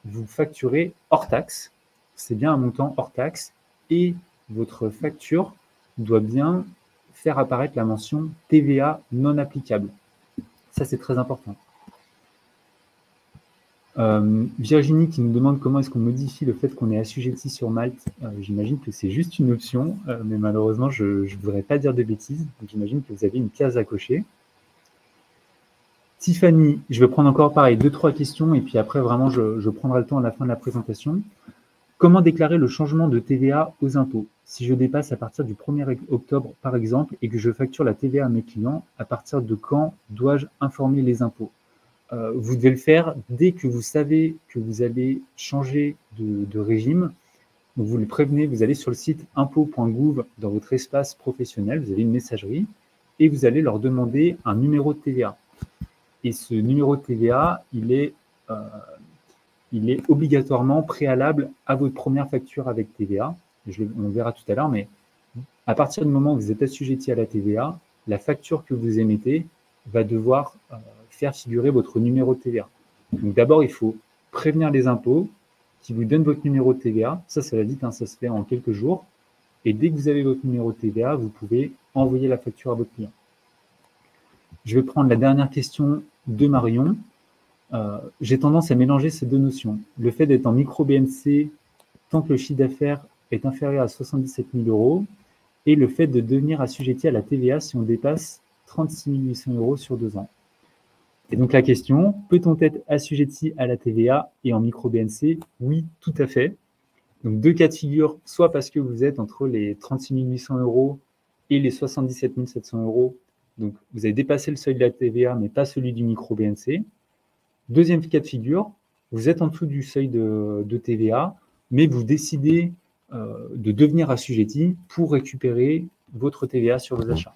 vous facturez hors taxe, c'est bien un montant hors taxe, et votre facture doit bien faire apparaître la mention TVA non applicable. Ça, c'est très important. Virginie qui nous demande comment est-ce qu'on modifie le fait qu'on est assujetti sur Malte. J'imagine que c'est juste une option, mais malheureusement, je ne voudrais pas dire de bêtises. J'imagine que vous avez une case à cocher. Tiffany, je vais prendre encore pareil 2-3 questions et puis après vraiment je prendrai le temps à la fin de la présentation. Comment déclarer le changement de TVA aux impôts? Si je dépasse à partir du 1er octobre par exemple et que je facture la TVA à mes clients, à partir de quand dois-je informer les impôts? vous devez le faire dès que vous savez que vous allez changer de régime. Donc, vous le prévenez, vous allez sur le site impôts.gouv dans votre espace professionnel, vous avez une messagerie et vous allez leur demander un numéro de TVA. Et ce numéro de TVA, il est obligatoirement préalable à votre première facture avec TVA. On le verra tout à l'heure, mais à partir du moment où vous êtes assujetti à la TVA, la facture que vous émettez va devoir faire figurer votre numéro de TVA. Donc d'abord, il faut prévenir les impôts qui vous donnent votre numéro de TVA. Ça va vite, hein, ça se fait en quelques jours. Et dès que vous avez votre numéro de TVA, vous pouvez envoyer la facture à votre client. Je vais prendre la dernière question de Marion. J'ai tendance à mélanger ces deux notions. Le fait d'être en micro-BNC tant que le chiffre d'affaires est inférieur à 77 000 € et le fait de devenir assujetti à la TVA si on dépasse 36 800 € sur 2 ans. Et donc la question, peut-on être assujetti à la TVA et en micro-BNC? Oui, tout à fait. Donc 2 cas de figure, soit parce que vous êtes entre les 36 800 € et les 77 700 €, donc vous avez dépassé le seuil de la TVA, mais pas celui du micro-BNC. Deuxième cas de figure, vous êtes en dessous du seuil de TVA, mais vous décidez de devenir assujetti pour récupérer votre TVA sur vos achats.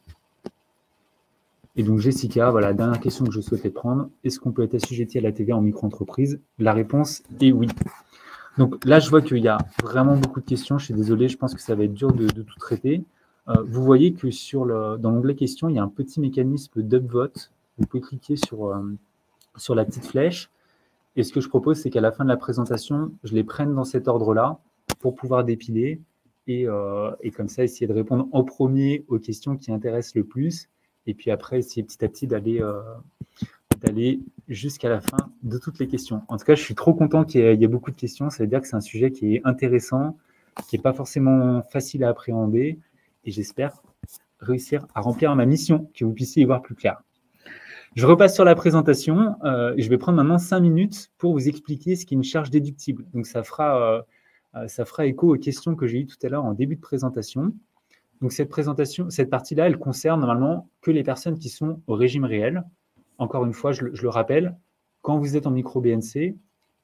Et donc Jessica, voilà, la dernière question que je souhaitais prendre, est-ce qu'on peut être assujetti à la TVA en micro-entreprise? La réponse est oui. Donc là, je vois qu'il y a vraiment beaucoup de questions, je suis désolé, je pense que ça va être dur de tout traiter. Vous voyez que dans l'onglet questions, il y a un petit mécanisme d'upvote. Vous pouvez cliquer sur la petite flèche. Et ce que je propose, c'est qu'à la fin de la présentation, je les prenne dans cet ordre-là pour pouvoir dépiler et comme ça, essayer de répondre en premier aux questions qui intéressent le plus. Et puis après, essayer petit à petit d'aller jusqu'à la fin de toutes les questions. En tout cas, je suis trop content qu'il y ait beaucoup de questions. Ça veut dire que c'est un sujet qui est intéressant, qui n'est pas forcément facile à appréhender. Et j'espère réussir à remplir ma mission, que vous puissiez y voir plus clair. Je repasse sur la présentation et je vais prendre maintenant 5 minutes pour vous expliquer ce qu'est une charge déductible. Donc, ça fera écho aux questions que j'ai eues tout à l'heure en début de présentation. Donc, cette partie-là, elle concerne normalement que les personnes qui sont au régime réel. Encore une fois, je le rappelle, quand vous êtes en micro-BNC,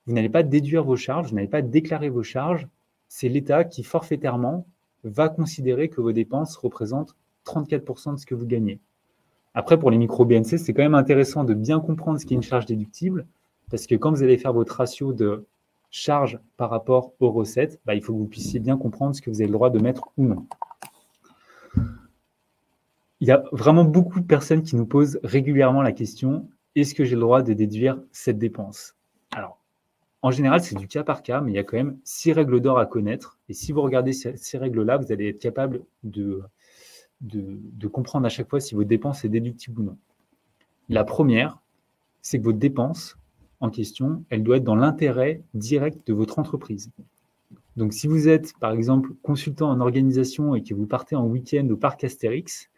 vous n'allez pas déduire vos charges, vous n'allez pas déclarer vos charges. C'est l'État qui, forfaitairement, va considérer que vos dépenses représentent 34% de ce que vous gagnez. Après, pour les micro-BNC, c'est quand même intéressant de bien comprendre ce qu'est une charge déductible, parce que quand vous allez faire votre ratio de charge par rapport aux recettes, il faut que vous puissiez bien comprendre ce que vous avez le droit de mettre ou non. Il y a vraiment beaucoup de personnes qui nous posent régulièrement la question, est-ce que j'ai le droit de déduire cette dépense? Alors, en général, c'est du cas par cas, mais il y a quand même 6 règles d'or à connaître. Et si vous regardez ces règles-là, vous allez être capable de comprendre à chaque fois si votre dépense est déductible ou non. La première, c'est que votre dépense en question, elle doit être dans l'intérêt direct de votre entreprise. Donc, si vous êtes, par exemple, consultant en organisation et que vous partez en week-end au parc Astérix,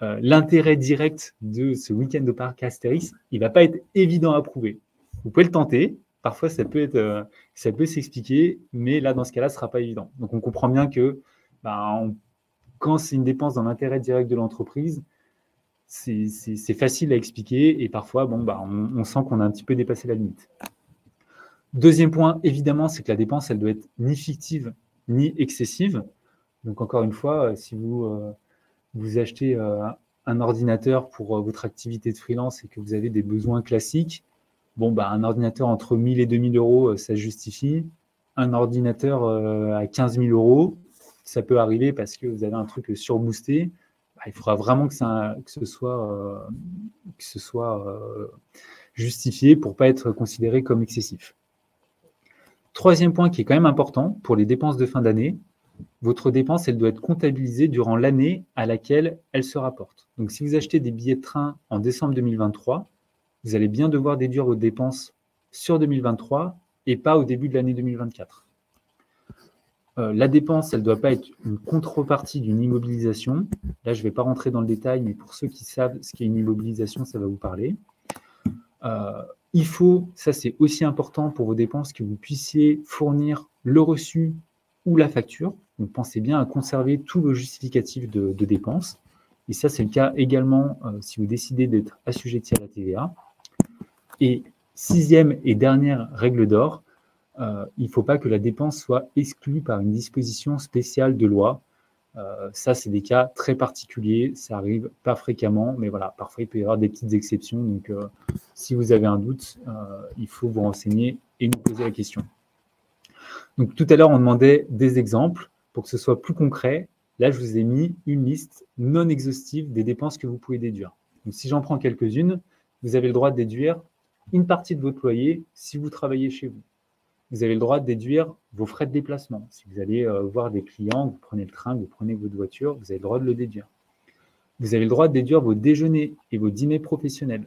l'intérêt direct de ce week-end au parc Astérix, il ne va pas être évident à prouver. Vous pouvez le tenter, parfois ça peut s'expliquer, mais là, dans ce cas-là, ce ne sera pas évident. Donc, on comprend bien que quand c'est une dépense dans l'intérêt direct de l'entreprise, c'est facile à expliquer et parfois, on sent qu'on a un petit peu dépassé la limite. Deuxième point, évidemment, c'est que la dépense, elle doit être ni fictive ni excessive. Donc, encore une fois, si vous achetez un ordinateur pour votre activité de freelance et que vous avez des besoins classiques, un ordinateur entre 1 000 et 2 000 euros, ça justifie. Un ordinateur à 15 000 euros, ça peut arriver parce que vous avez un truc surboosté. Il faudra vraiment que ce soit justifié pour ne pas être considéré comme excessif. Troisième point qui est quand même important pour les dépenses de fin d'année, votre dépense, elle doit être comptabilisée durant l'année à laquelle elle se rapporte. Donc, si vous achetez des billets de train en décembre 2023, vous allez bien devoir déduire vos dépenses sur 2023 et pas au début de l'année 2024. La dépense, elle ne doit pas être une contrepartie d'une immobilisation. Là, je ne vais pas rentrer dans le détail, mais pour ceux qui savent ce qu'est une immobilisation, ça va vous parler. Il faut, ça c'est aussi important pour vos dépenses, que vous puissiez fournir le reçu ou la facture. Donc, pensez bien à conserver tous vos justificatifs de dépenses. Et ça, c'est le cas également si vous décidez d'être assujetti à la TVA. Et sixième et dernière règle d'or, il ne faut pas que la dépense soit exclue par une disposition spéciale de loi. Ça, c'est des cas très particuliers, ça arrive pas fréquemment, mais voilà, parfois il peut y avoir des petites exceptions. Donc, si vous avez un doute, il faut vous renseigner et nous poser la question. Donc, tout à l'heure, on demandait des exemples pour que ce soit plus concret. Là, je vous ai mis une liste non exhaustive des dépenses que vous pouvez déduire. Donc, si j'en prends quelques-unes, vous avez le droit de déduire une partie de votre loyer si vous travaillez chez vous. Vous avez le droit de déduire vos frais de déplacement. Si vous allez voir des clients, vous prenez le train, vous prenez votre voiture, vous avez le droit de le déduire. Vous avez le droit de déduire vos déjeuners et vos dîners professionnels.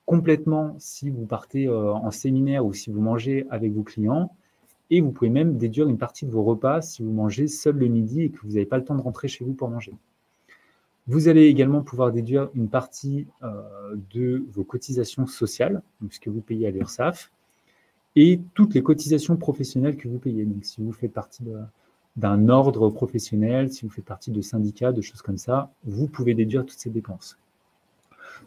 Complètement si vous partez en séminaire ou si vous mangez avec vos clients. Et vous pouvez même déduire une partie de vos repas si vous mangez seul le midi et que vous n'avez pas le temps de rentrer chez vous pour manger. Vous allez également pouvoir déduire une partie de vos cotisations sociales, donc ce que vous payez à l'URSSAF, et toutes les cotisations professionnelles que vous payez. Donc, si vous faites partie d'un ordre professionnel, si vous faites partie de syndicats, de choses comme ça, vous pouvez déduire toutes ces dépenses.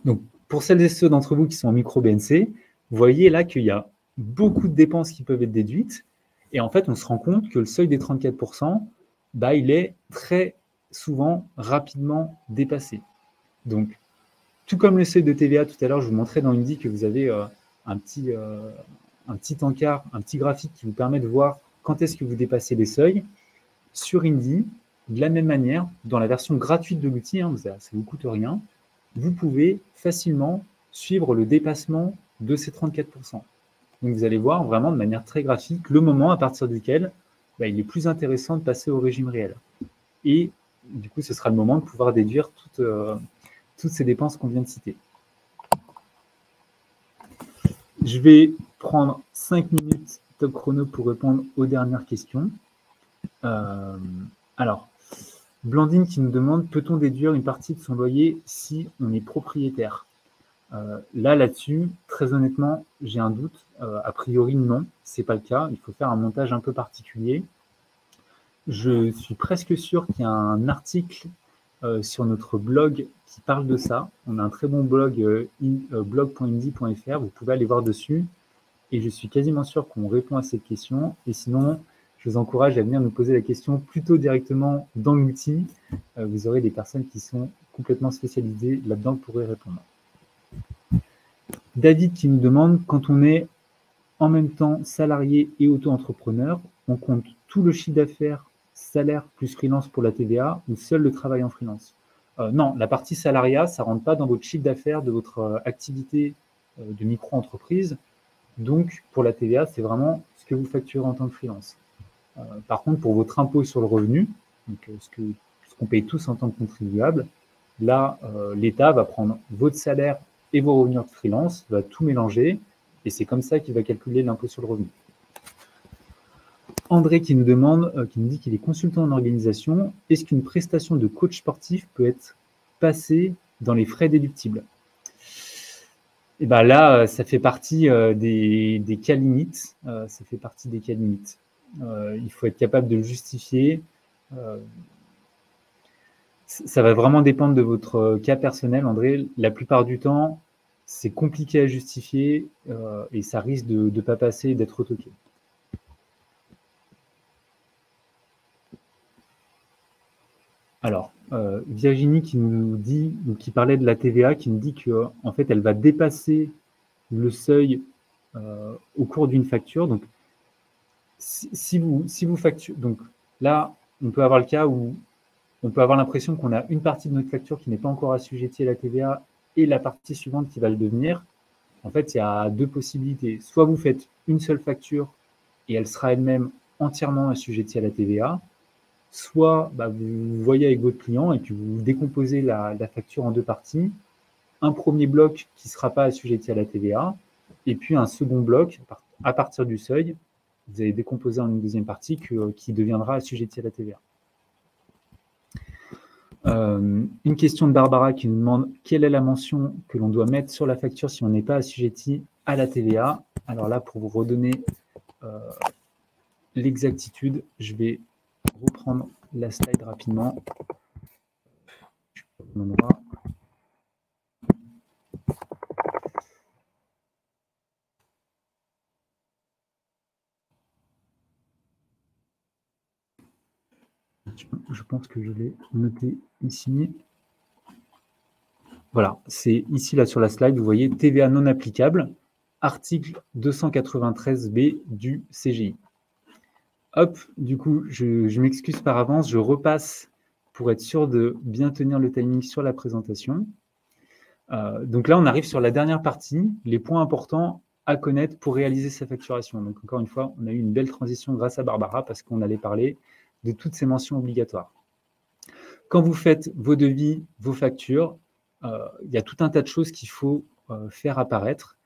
Donc, pour celles et ceux d'entre vous qui sont en micro-BNC, vous voyez là qu'il y a beaucoup de dépenses qui peuvent être déduites. Et en fait, on se rend compte que le seuil des 34%, il est très souvent rapidement dépassé. Donc, tout comme le seuil de TVA tout à l'heure, je vous montrais dans Indy que vous avez un petit encart, un petit graphique qui vous permet de voir quand est-ce que vous dépassez les seuils. Sur Indy, de la même manière, dans la version gratuite de l'outil, ça ne vous coûte rien, vous pouvez facilement suivre le dépassement de ces 34%. Donc, vous allez voir vraiment de manière très graphique le moment à partir duquel il est plus intéressant de passer au régime réel. Et du coup, ce sera le moment de pouvoir déduire toutes ces dépenses qu'on vient de citer. Je vais prendre 5 minutes top chrono pour répondre aux dernières questions. Alors, Blandine qui nous demande, peut-on déduire une partie de son loyer si on est propriétaire ? Là-dessus, très honnêtement, j'ai un doute. A priori, non, ce n'est pas le cas. Il faut faire un montage un peu particulier. Je suis presque sûr qu'il y a un article sur notre blog qui parle de ça. On a un très bon blog, blog.indy.fr. Vous pouvez aller voir dessus. Et je suis quasiment sûr qu'on répond à cette question. Et sinon, je vous encourage à venir nous poser la question plutôt directement dans l'outil. Vous aurez des personnes qui sont complètement spécialisées là-dedans pour y répondre. David qui nous demande, quand on est en même temps salarié et auto-entrepreneur, on compte tout le chiffre d'affaires, salaire plus freelance pour la TVA ou seul le travail en freelance? Non, la partie salariat, ça ne rentre pas dans votre chiffre d'affaires de votre activité de micro-entreprise. Donc, pour la TVA, c'est vraiment ce que vous facturez en tant que freelance. Par contre, pour votre impôt sur le revenu, donc ce qu'on paye tous en tant que contribuable, là, l'État va prendre votre salaire et vos revenus de freelance, va tout mélanger, et c'est comme ça qu'il va calculer l'impôt sur le revenu. André qui nous demande, qui nous dit qu'il est consultant en organisation, est-ce qu'une prestation de coach sportif peut être passée dans les frais déductibles? Et bien là, ça fait partie des cas limites. Ça fait partie des cas limites. Il faut être capable de le justifier. Ça va vraiment dépendre de votre cas personnel, André. La plupart du temps, c'est compliqué à justifier et ça risque de ne pas passer et d'être retoqué. Alors, Virginie qui nous dit, ou qui parlait de la TVA, qui nous dit qu'en fait, elle va dépasser le seuil au cours d'une facture. Donc, si vous facturez, donc là, on peut avoir le cas où on peut avoir l'impression qu'on a une partie de notre facture qui n'est pas encore assujettie à la TVA et la partie suivante qui va le devenir. En fait, il y a deux possibilités. Soit vous faites une seule facture et elle sera elle-même entièrement assujettie à la TVA, soit vous voyez avec votre client et puis vous décomposez la facture en deux parties. Un premier bloc qui ne sera pas assujetti à la TVA et puis un second bloc à partir du seuil. Vous allez décomposer en une deuxième partie qui deviendra assujetti à la TVA. Une question de Barbara qui nous demande quelle est la mention que l'on doit mettre sur la facture si on n'est pas assujetti à la TVA. Alors là, pour vous redonner l'exactitude, je vais reprendre la slide rapidement. Je pense que je l'ai noté ici. Voilà, c'est ici, là, sur la slide, vous voyez TVA non applicable, article 293B du CGI. Hop, du coup, je m'excuse par avance, je repasse pour être sûr de bien tenir le timing sur la présentation. Donc là, on arrive sur la dernière partie, les points importants à connaître pour réaliser sa facturation. Donc encore une fois, on a eu une belle transition grâce à Barbara parce qu'on allait parler de toutes ces mentions obligatoires. Quand vous faites vos devis, vos factures, il y a tout un tas de choses qu'il faut faire apparaître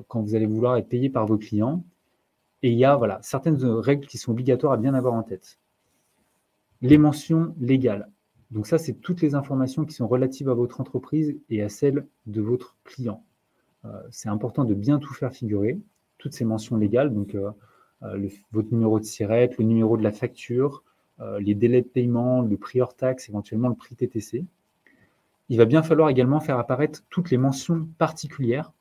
quand vous allez vouloir être payé par vos clients. Et il y a certaines règles qui sont obligatoires à bien avoir en tête. Les mentions légales. Donc ça, c'est toutes les informations qui sont relatives à votre entreprise et à celles de votre client. C'est important de bien tout faire figurer, toutes ces mentions légales, donc votre numéro de SIRET, le numéro de la facture, les délais de paiement, le prix hors taxe, éventuellement le prix TTC. Il va bien falloir également faire apparaître toutes les mentions particulières.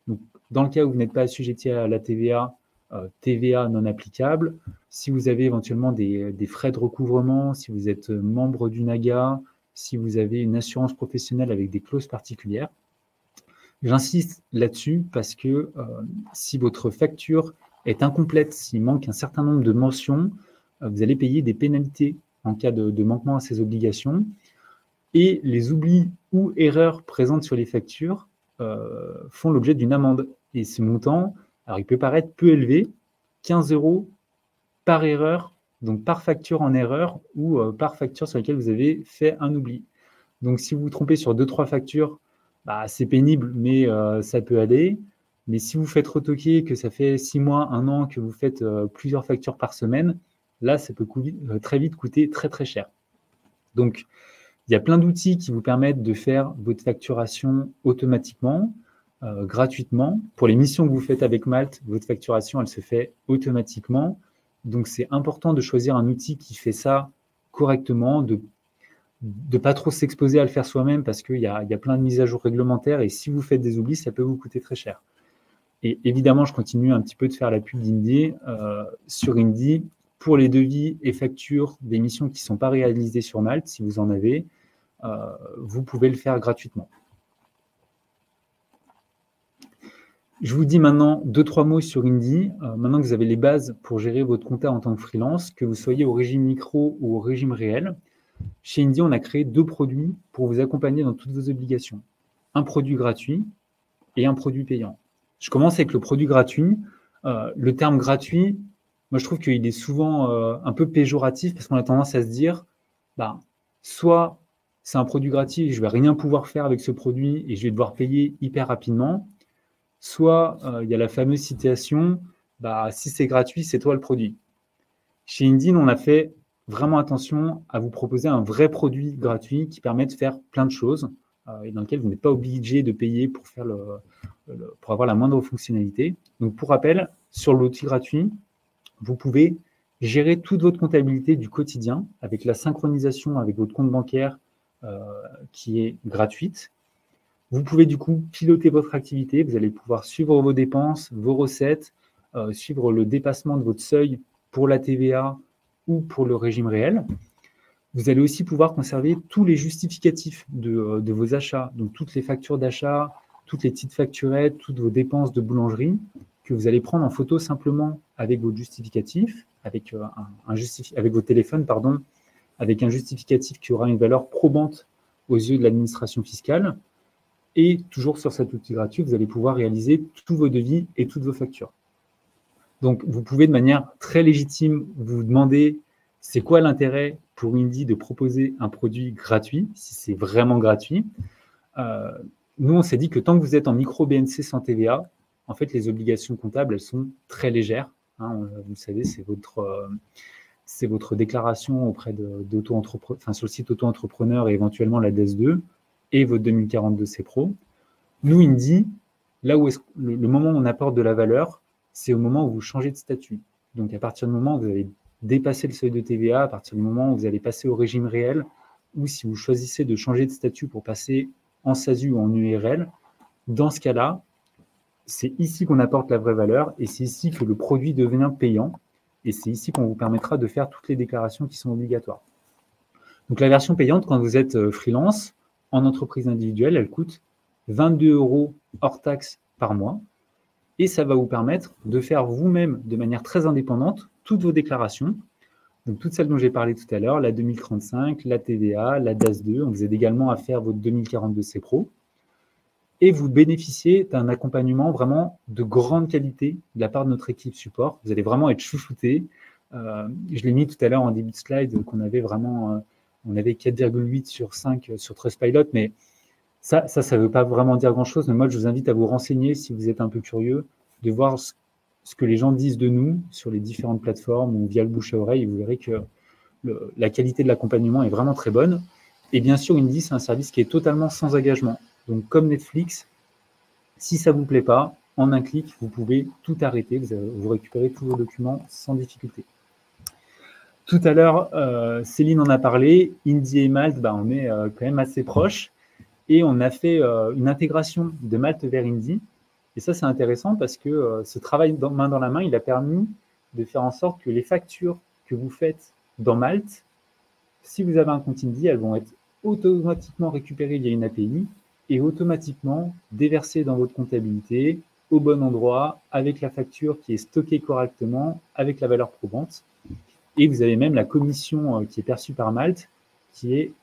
Donc, dans le cas où vous n'êtes pas assujetti à la TVA, TVA non applicable. Si vous avez éventuellement des frais de recouvrement, si vous êtes membre du NAGA, si vous avez une assurance professionnelle avec des clauses particulières. J'insiste là-dessus parce que si votre facture est incomplète, s'il manque un certain nombre de mentions, vous allez payer des pénalités en cas de manquement à ces obligations. Et les oublis ou erreurs présentes sur les factures font l'objet d'une amende. Et ce montant, alors il peut paraître peu élevé, 15 € par erreur, donc par facture en erreur ou par facture sur laquelle vous avez fait un oubli. Donc si vous vous trompez sur 2-3 factures, c'est pénible, mais ça peut aller. Mais si vous faites retoquer, que ça fait 6 mois, 1 an, que vous faites plusieurs factures par semaine, là, ça peut très vite coûter très très cher. Donc, il y a plein d'outils qui vous permettent de faire votre facturation automatiquement, gratuitement. Pour les missions que vous faites avec Malte, votre facturation, elle se fait automatiquement. Donc, c'est important de choisir un outil qui fait ça correctement, de ne pas trop s'exposer à le faire soi-même parce qu'il y a plein de mises à jour réglementaires et si vous faites des oublis, ça peut vous coûter très cher. Et évidemment, je continue un petit peu de faire la pub d'Indy. Sur Indy, pour les devis et factures des missions qui ne sont pas réalisées sur Malte, si vous en avez, vous pouvez le faire gratuitement. Je vous dis maintenant 2-3 mots sur Indy. Maintenant que vous avez les bases pour gérer votre compta en tant que freelance, que vous soyez au régime micro ou au régime réel, chez Indy, on a créé 2 produits pour vous accompagner dans toutes vos obligations. Un produit gratuit et un produit payant. Je commence avec le produit gratuit. Le terme gratuit, moi je trouve qu'il est souvent un peu péjoratif parce qu'on a tendance à se dire, soit c'est un produit gratuit, je ne vais rien pouvoir faire avec ce produit et je vais devoir payer hyper rapidement. Soit il y a la fameuse citation, si c'est gratuit, c'est toi le produit. Chez Indy, on a fait vraiment attention à vous proposer un vrai produit gratuit qui permet de faire plein de choses et dans lequel vous n'êtes pas obligé de payer pour, pour avoir la moindre fonctionnalité. Donc, pour rappel, sur l'outil gratuit, vous pouvez gérer toute votre comptabilité du quotidien avec la synchronisation avec votre compte bancaire qui est gratuite. Vous pouvez du coup piloter votre activité. Vous allez pouvoir suivre vos dépenses, vos recettes, suivre le dépassement de votre seuil pour la TVA ou pour le régime réel. Vous allez aussi pouvoir conserver tous les justificatifs de vos achats, donc toutes les factures d'achat, toutes les petites facturettes, toutes vos dépenses de boulangerie, que vous allez prendre en photo simplement avec votre justificatif, avec votre téléphone, avec un justificatif qui aura une valeur probante aux yeux de l'administration fiscale. Et toujours sur cet outil gratuit, vous allez pouvoir réaliser tous vos devis et toutes vos factures. Donc, vous pouvez de manière très légitime vous demander c'est quoi l'intérêt pour Indy de proposer un produit gratuit, si c'est vraiment gratuit. Nous, on s'est dit que tant que vous êtes en micro-BNC sans TVA, en fait, les obligations comptables, elles sont très légères. Vous le savez, c'est votre déclaration auprès sur le site auto-entrepreneur et éventuellement la DES2 et votre 2042 CPRO. Nous, Indy, là où le moment où on apporte de la valeur, c'est au moment où vous changez de statut. Donc, à partir du moment où vous avez dépassé le seuil de TVA, à partir du moment où vous allez passer au régime réel, ou si vous choisissez de changer de statut pour passer en SASU ou en URL, dans ce cas-là, c'est ici qu'on apporte la vraie valeur et c'est ici que le produit devient payant et c'est ici qu'on vous permettra de faire toutes les déclarations qui sont obligatoires. Donc, la version payante, quand vous êtes freelance, en entreprise individuelle, elle coûte 22 € hors taxe par mois. Et ça va vous permettre de faire vous-même, de manière très indépendante, toutes vos déclarations. Donc, toutes celles dont j'ai parlé tout à l'heure, la 2035, la TVA, la DAS2. On vous aide également à faire votre 2042 CPRO. Et vous bénéficiez d'un accompagnement vraiment de grande qualité de la part de notre équipe support. Vous allez vraiment être chouchouté. Je l'ai mis tout à l'heure en début de slide qu'on avait vraiment, on avait 4,8 sur 5 sur Trustpilot, mais ça ne veut pas vraiment dire grand-chose. Mais moi, je vous invite à vous renseigner si vous êtes un peu curieux, de voir ce que les gens disent de nous sur les différentes plateformes ou via le bouche à oreille. Et vous verrez que la qualité de l'accompagnement est vraiment très bonne. Et bien sûr, Indy, c'est un service qui est totalement sans engagement. Donc, comme Netflix, si ça ne vous plaît pas, en un clic, vous pouvez tout arrêter. Vous récupérez tous vos documents sans difficulté. Tout à l'heure, Céline en a parlé. Indy et Malte, on est quand même assez proches. Et on a fait une intégration de Malte vers Indy. Et ça, c'est intéressant parce que ce travail main dans la main, il a permis de faire en sorte que les factures que vous faites dans Malte, si vous avez un compte Indy, elles vont être automatiquement récupérées via une API et automatiquement déversées dans votre comptabilité au bon endroit, avec la facture qui est stockée correctement, avec la valeur probante. Et vous avez même la commission qui est perçue par Malte, qui est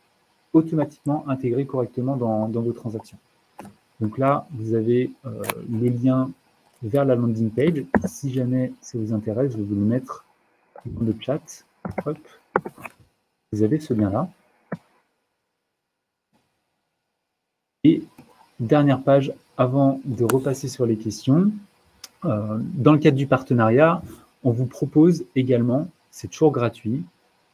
automatiquement intégrée correctement dans vos transactions. Donc là, vous avez le lien vers la landing page. Si jamais ça vous intéresse, je vais vous le mettre dans le chat. Hop. Vous avez ce lien-là. Et dernière page, avant de repasser sur les questions, dans le cadre du partenariat, on vous propose également, c'est toujours gratuit,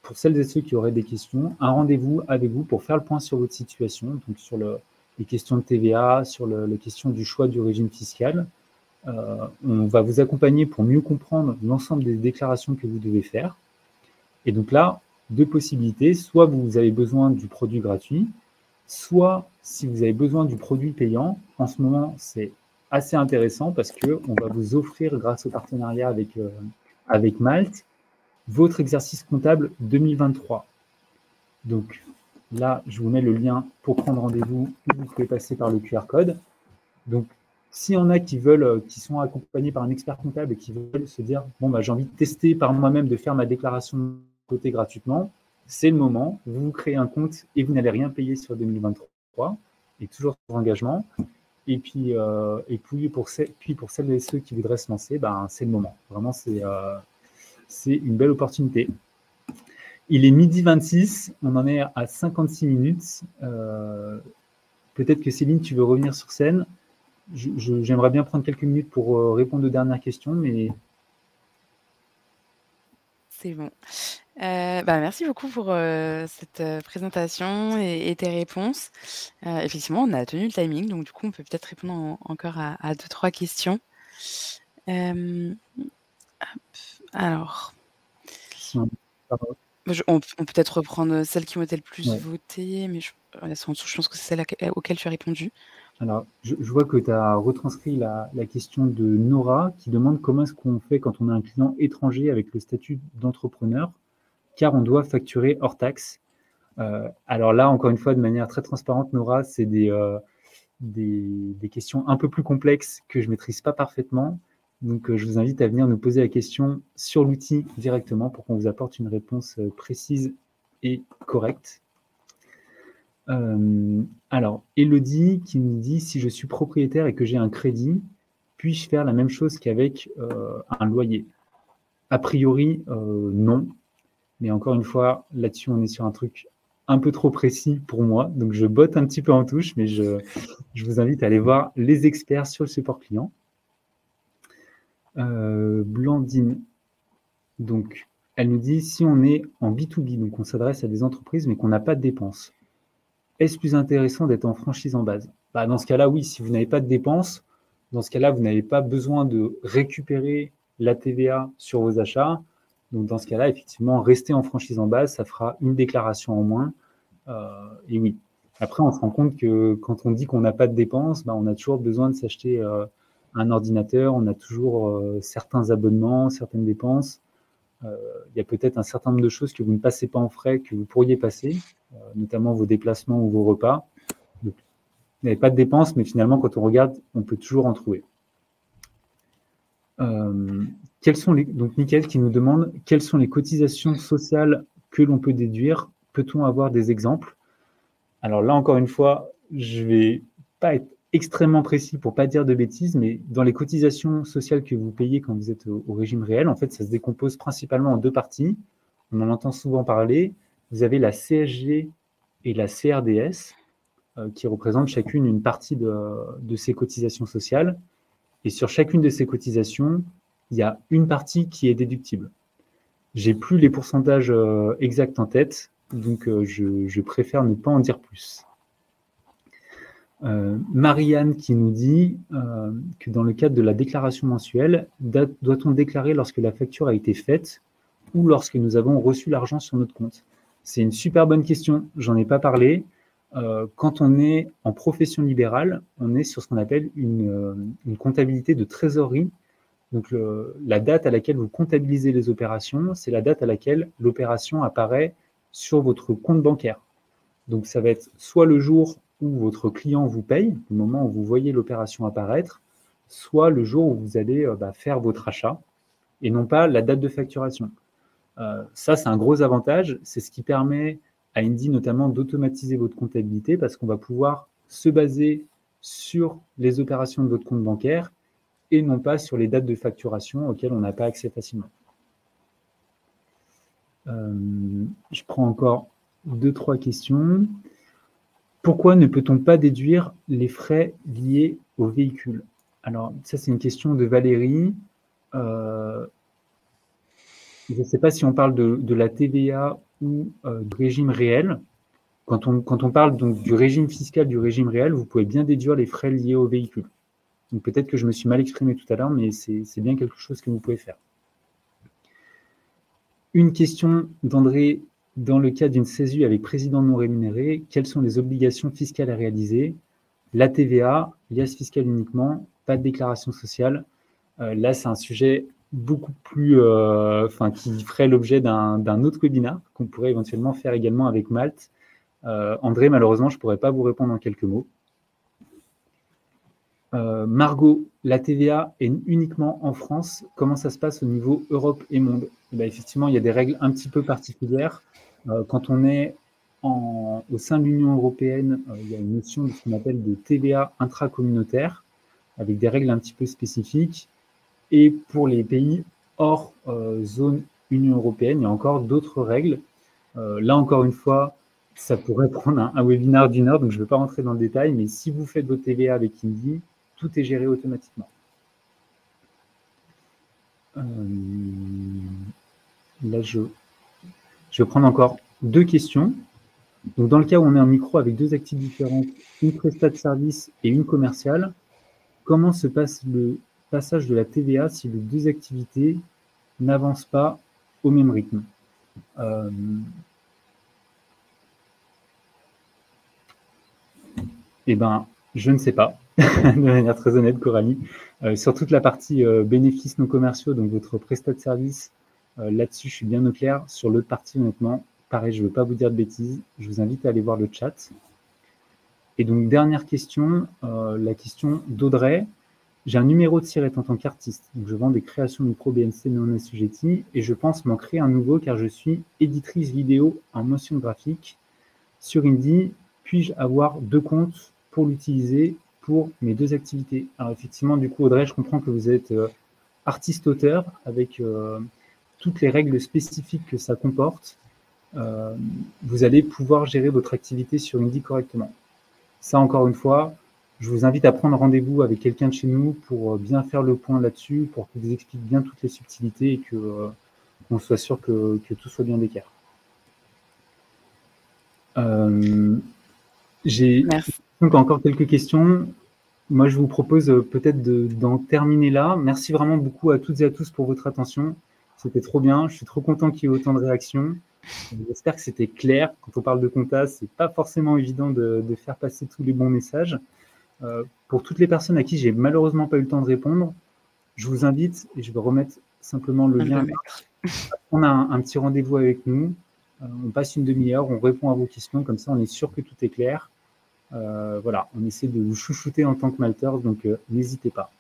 pour celles et ceux qui auraient des questions, un rendez-vous avec vous pour faire le point sur votre situation, donc sur les questions de TVA, sur les questions du choix du régime fiscal. On va vous accompagner pour mieux comprendre l'ensemble des déclarations que vous devez faire. Et donc là, deux possibilités. Soit vous avez besoin du produit gratuit, soit si vous avez besoin du produit payant. En ce moment, c'est assez intéressant parce qu'on va vous offrir, grâce au partenariat avec Malte, votre exercice comptable 2023. Donc là, je vous mets le lien pour prendre rendez-vous. Vous pouvez passer par le QR code. Donc, s'il y en a qui sont accompagnés par un expert comptable et qui veulent se dire « Bon, j'ai envie de tester par moi-même, de faire ma déclaration de côté gratuitement », c'est le moment. Vous créez un compte et vous n'allez rien payer sur 2023 et toujours sur engagement. Et puis pour celles et ceux qui voudraient se lancer, c'est le moment. Vraiment, c'est une belle opportunité. Il est 12h26, on en est à 56 minutes. Peut-être que Céline, tu veux revenir sur scène. J'aimerais bien prendre quelques minutes pour répondre aux dernières questions, mais... C'est bon. Merci beaucoup pour cette présentation et tes réponses. Effectivement, on a tenu le timing, donc du coup, on peut peut-être répondre encore à 2-3 questions. Alors, on peut peut-être reprendre celles qui ont été le plus votées, mais elles sont en dessous, je pense que c'est celle auquel tu as répondu. Alors, je vois que tu as retranscrit la question de Nora qui demande comment est-ce qu'on fait quand on a un client étranger avec le statut d'entrepreneur, car on doit facturer hors taxe. Alors là, encore une fois, de manière très transparente, Nora, c'est des questions un peu plus complexes que je ne maîtrise pas parfaitement. Donc, je vous invite à venir nous poser la question sur l'outil directement pour qu'on vous apporte une réponse précise et correcte. Alors, Elodie qui nous dit « Si je suis propriétaire et que j'ai un crédit, puis-je faire la même chose qu'avec un loyer ?» A priori, non. Mais encore une fois, là-dessus, on est sur un truc un peu trop précis pour moi. Donc, je botte un petit peu en touche, mais je vous invite à aller voir les experts sur le support client. Blandine, donc, elle nous dit « Si on est en B2B, donc on s'adresse à des entreprises, mais qu'on n'a pas de dépenses, est-ce plus intéressant d'être en franchise en base ?» Dans ce cas-là, oui, si vous n'avez pas de dépenses, dans ce cas-là, vous n'avez pas besoin de récupérer la TVA sur vos achats. Donc, dans ce cas-là, effectivement, rester en franchise en base, ça fera une déclaration en moins. Et oui. Après, on se rend compte que quand on dit qu'on n'a pas de dépenses, on a toujours besoin de s'acheter un ordinateur, on a toujours certains abonnements, certaines dépenses. il y a peut-être un certain nombre de choses que vous ne passez pas en frais, que vous pourriez passer, notamment vos déplacements ou vos repas. Donc, vous n'avez pas de dépenses, mais finalement, quand on regarde, on peut toujours en trouver. Donc, Mickaël qui nous demande quelles sont les cotisations sociales que l'on peut déduire. Peut-on avoir des exemples? Alors là, encore une fois, je ne vais pas être extrêmement précis pour ne pas dire de bêtises, mais dans les cotisations sociales que vous payez quand vous êtes au régime réel, en fait, ça se décompose principalement en deux parties. On en entend souvent parler. Vous avez la CSG et la CRDS, qui représentent chacune une partie de ces cotisations sociales. Et sur chacune de ces cotisations, il y a une partie qui est déductible. J'ai plus les pourcentages exacts en tête, donc je préfère ne pas en dire plus. Marianne qui nous dit que dans le cadre de la déclaration mensuelle, doit-on déclarer lorsque la facture a été faite ou lorsque nous avons reçu l'argent sur notre compte? C'est une super bonne question, j'en ai pas parlé. Quand on est en profession libérale, on est sur ce qu'on appelle une comptabilité de trésorerie. Donc la date à laquelle vous comptabilisez les opérations, c'est la date à laquelle l'opération apparaît sur votre compte bancaire. Donc ça va être soit le jour où votre client vous paye, le moment où vous voyez l'opération apparaître, soit le jour où vous allez faire votre achat, et non pas la date de facturation. Ça, c'est un gros avantage. C'est ce qui permet à Indy notamment d'automatiser votre comptabilité parce qu'on va pouvoir se baser sur les opérations de votre compte bancaire et non pas sur les dates de facturation auxquelles on n'a pas accès facilement. Je prends encore 2-3 questions. Pourquoi ne peut-on pas déduire les frais liés au véhicule? Alors, ça, c'est une question de Valérie. Je ne sais pas si on parle de la TVA ou du régime réel. Quand on parle donc du régime fiscal du régime réel, vous pouvez bien déduire les frais liés au véhicule. Donc peut-être que je me suis mal exprimé tout à l'heure, mais c'est bien quelque chose que vous pouvez faire. Une question d'André. Dans le cas d'une CESU avec président non rémunéré, quelles sont les obligations fiscales à réaliser? La TVA, l'IAS fiscal uniquement, pas de déclaration sociale. Là, c'est un sujet beaucoup plus, qui ferait l'objet d'un autre webinaire qu'on pourrait éventuellement faire également avec Malte. André, malheureusement, je ne pourrais pas vous répondre en quelques mots. Margot, la TVA est uniquement en France. Comment ça se passe au niveau Europe et monde? Effectivement, il y a des règles un petit peu particulières. Quand on est au sein de l'Union européenne, il y a une notion de ce qu'on appelle de TVA intracommunautaire, avec des règles un petit peu spécifiques. Et pour les pays hors zone Union européenne, il y a encore d'autres règles. Là, encore une fois, ça pourrait prendre un webinaire d'1 heure, donc je ne vais pas rentrer dans le détail, mais si vous faites votre TVA avec Indy, tout est géré automatiquement. Là, je vais prendre encore 2 questions. Donc, dans le cas où on est en micro avec 2 activités différentes, une prestat de service et une commerciale, comment se passe le passage de la TVA si les 2 activités n'avancent pas au même rythme? Je ne sais pas, de manière très honnête, Coralie. Sur toute la partie bénéfices non commerciaux, donc votre prestat de service, là-dessus, je suis bien au clair. Sur l'autre partie, honnêtement, pareil, je ne veux pas vous dire de bêtises. Je vous invite à aller voir le chat. Et donc, dernière question, la question d'Audrey. J'ai un numéro de SIRET en tant qu'artiste. Donc, je vends des créations micro BNC non assujetties et je pense m'en créer un nouveau car je suis éditrice vidéo en motion graphique sur Indy. Puis-je avoir 2 comptes pour l'utiliser pour mes 2 activités? Alors, effectivement, du coup, Audrey, je comprends que vous êtes artiste-auteur avec toutes les règles spécifiques que ça comporte. Vous allez pouvoir gérer votre activité sur Indy correctement. Ça, encore une fois, je vous invite à prendre rendez-vous avec quelqu'un de chez nous pour bien faire le point là-dessus, pour qu'il vous explique bien toutes les subtilités et qu'on soit sûr que tout soit bien d'équerre. J'ai donc encore quelques questions. Moi, je vous propose peut-être d'en terminer là. Merci vraiment beaucoup à toutes et à tous pour votre attention. C'était trop bien. Je suis trop content qu'il y ait autant de réactions. J'espère que c'était clair. Quand on parle de compta, c'est pas forcément évident de faire passer tous les bons messages. Pour toutes les personnes à qui j'ai malheureusement pas eu le temps de répondre, je vous invite, et je vais remettre simplement le lien on a un petit rendez-vous avec nous. On passe une demi-heure, on répond à vos questions, comme ça on est sûr que tout est clair. Voilà, on essaie de vous chouchouter en tant que malteur, donc n'hésitez pas.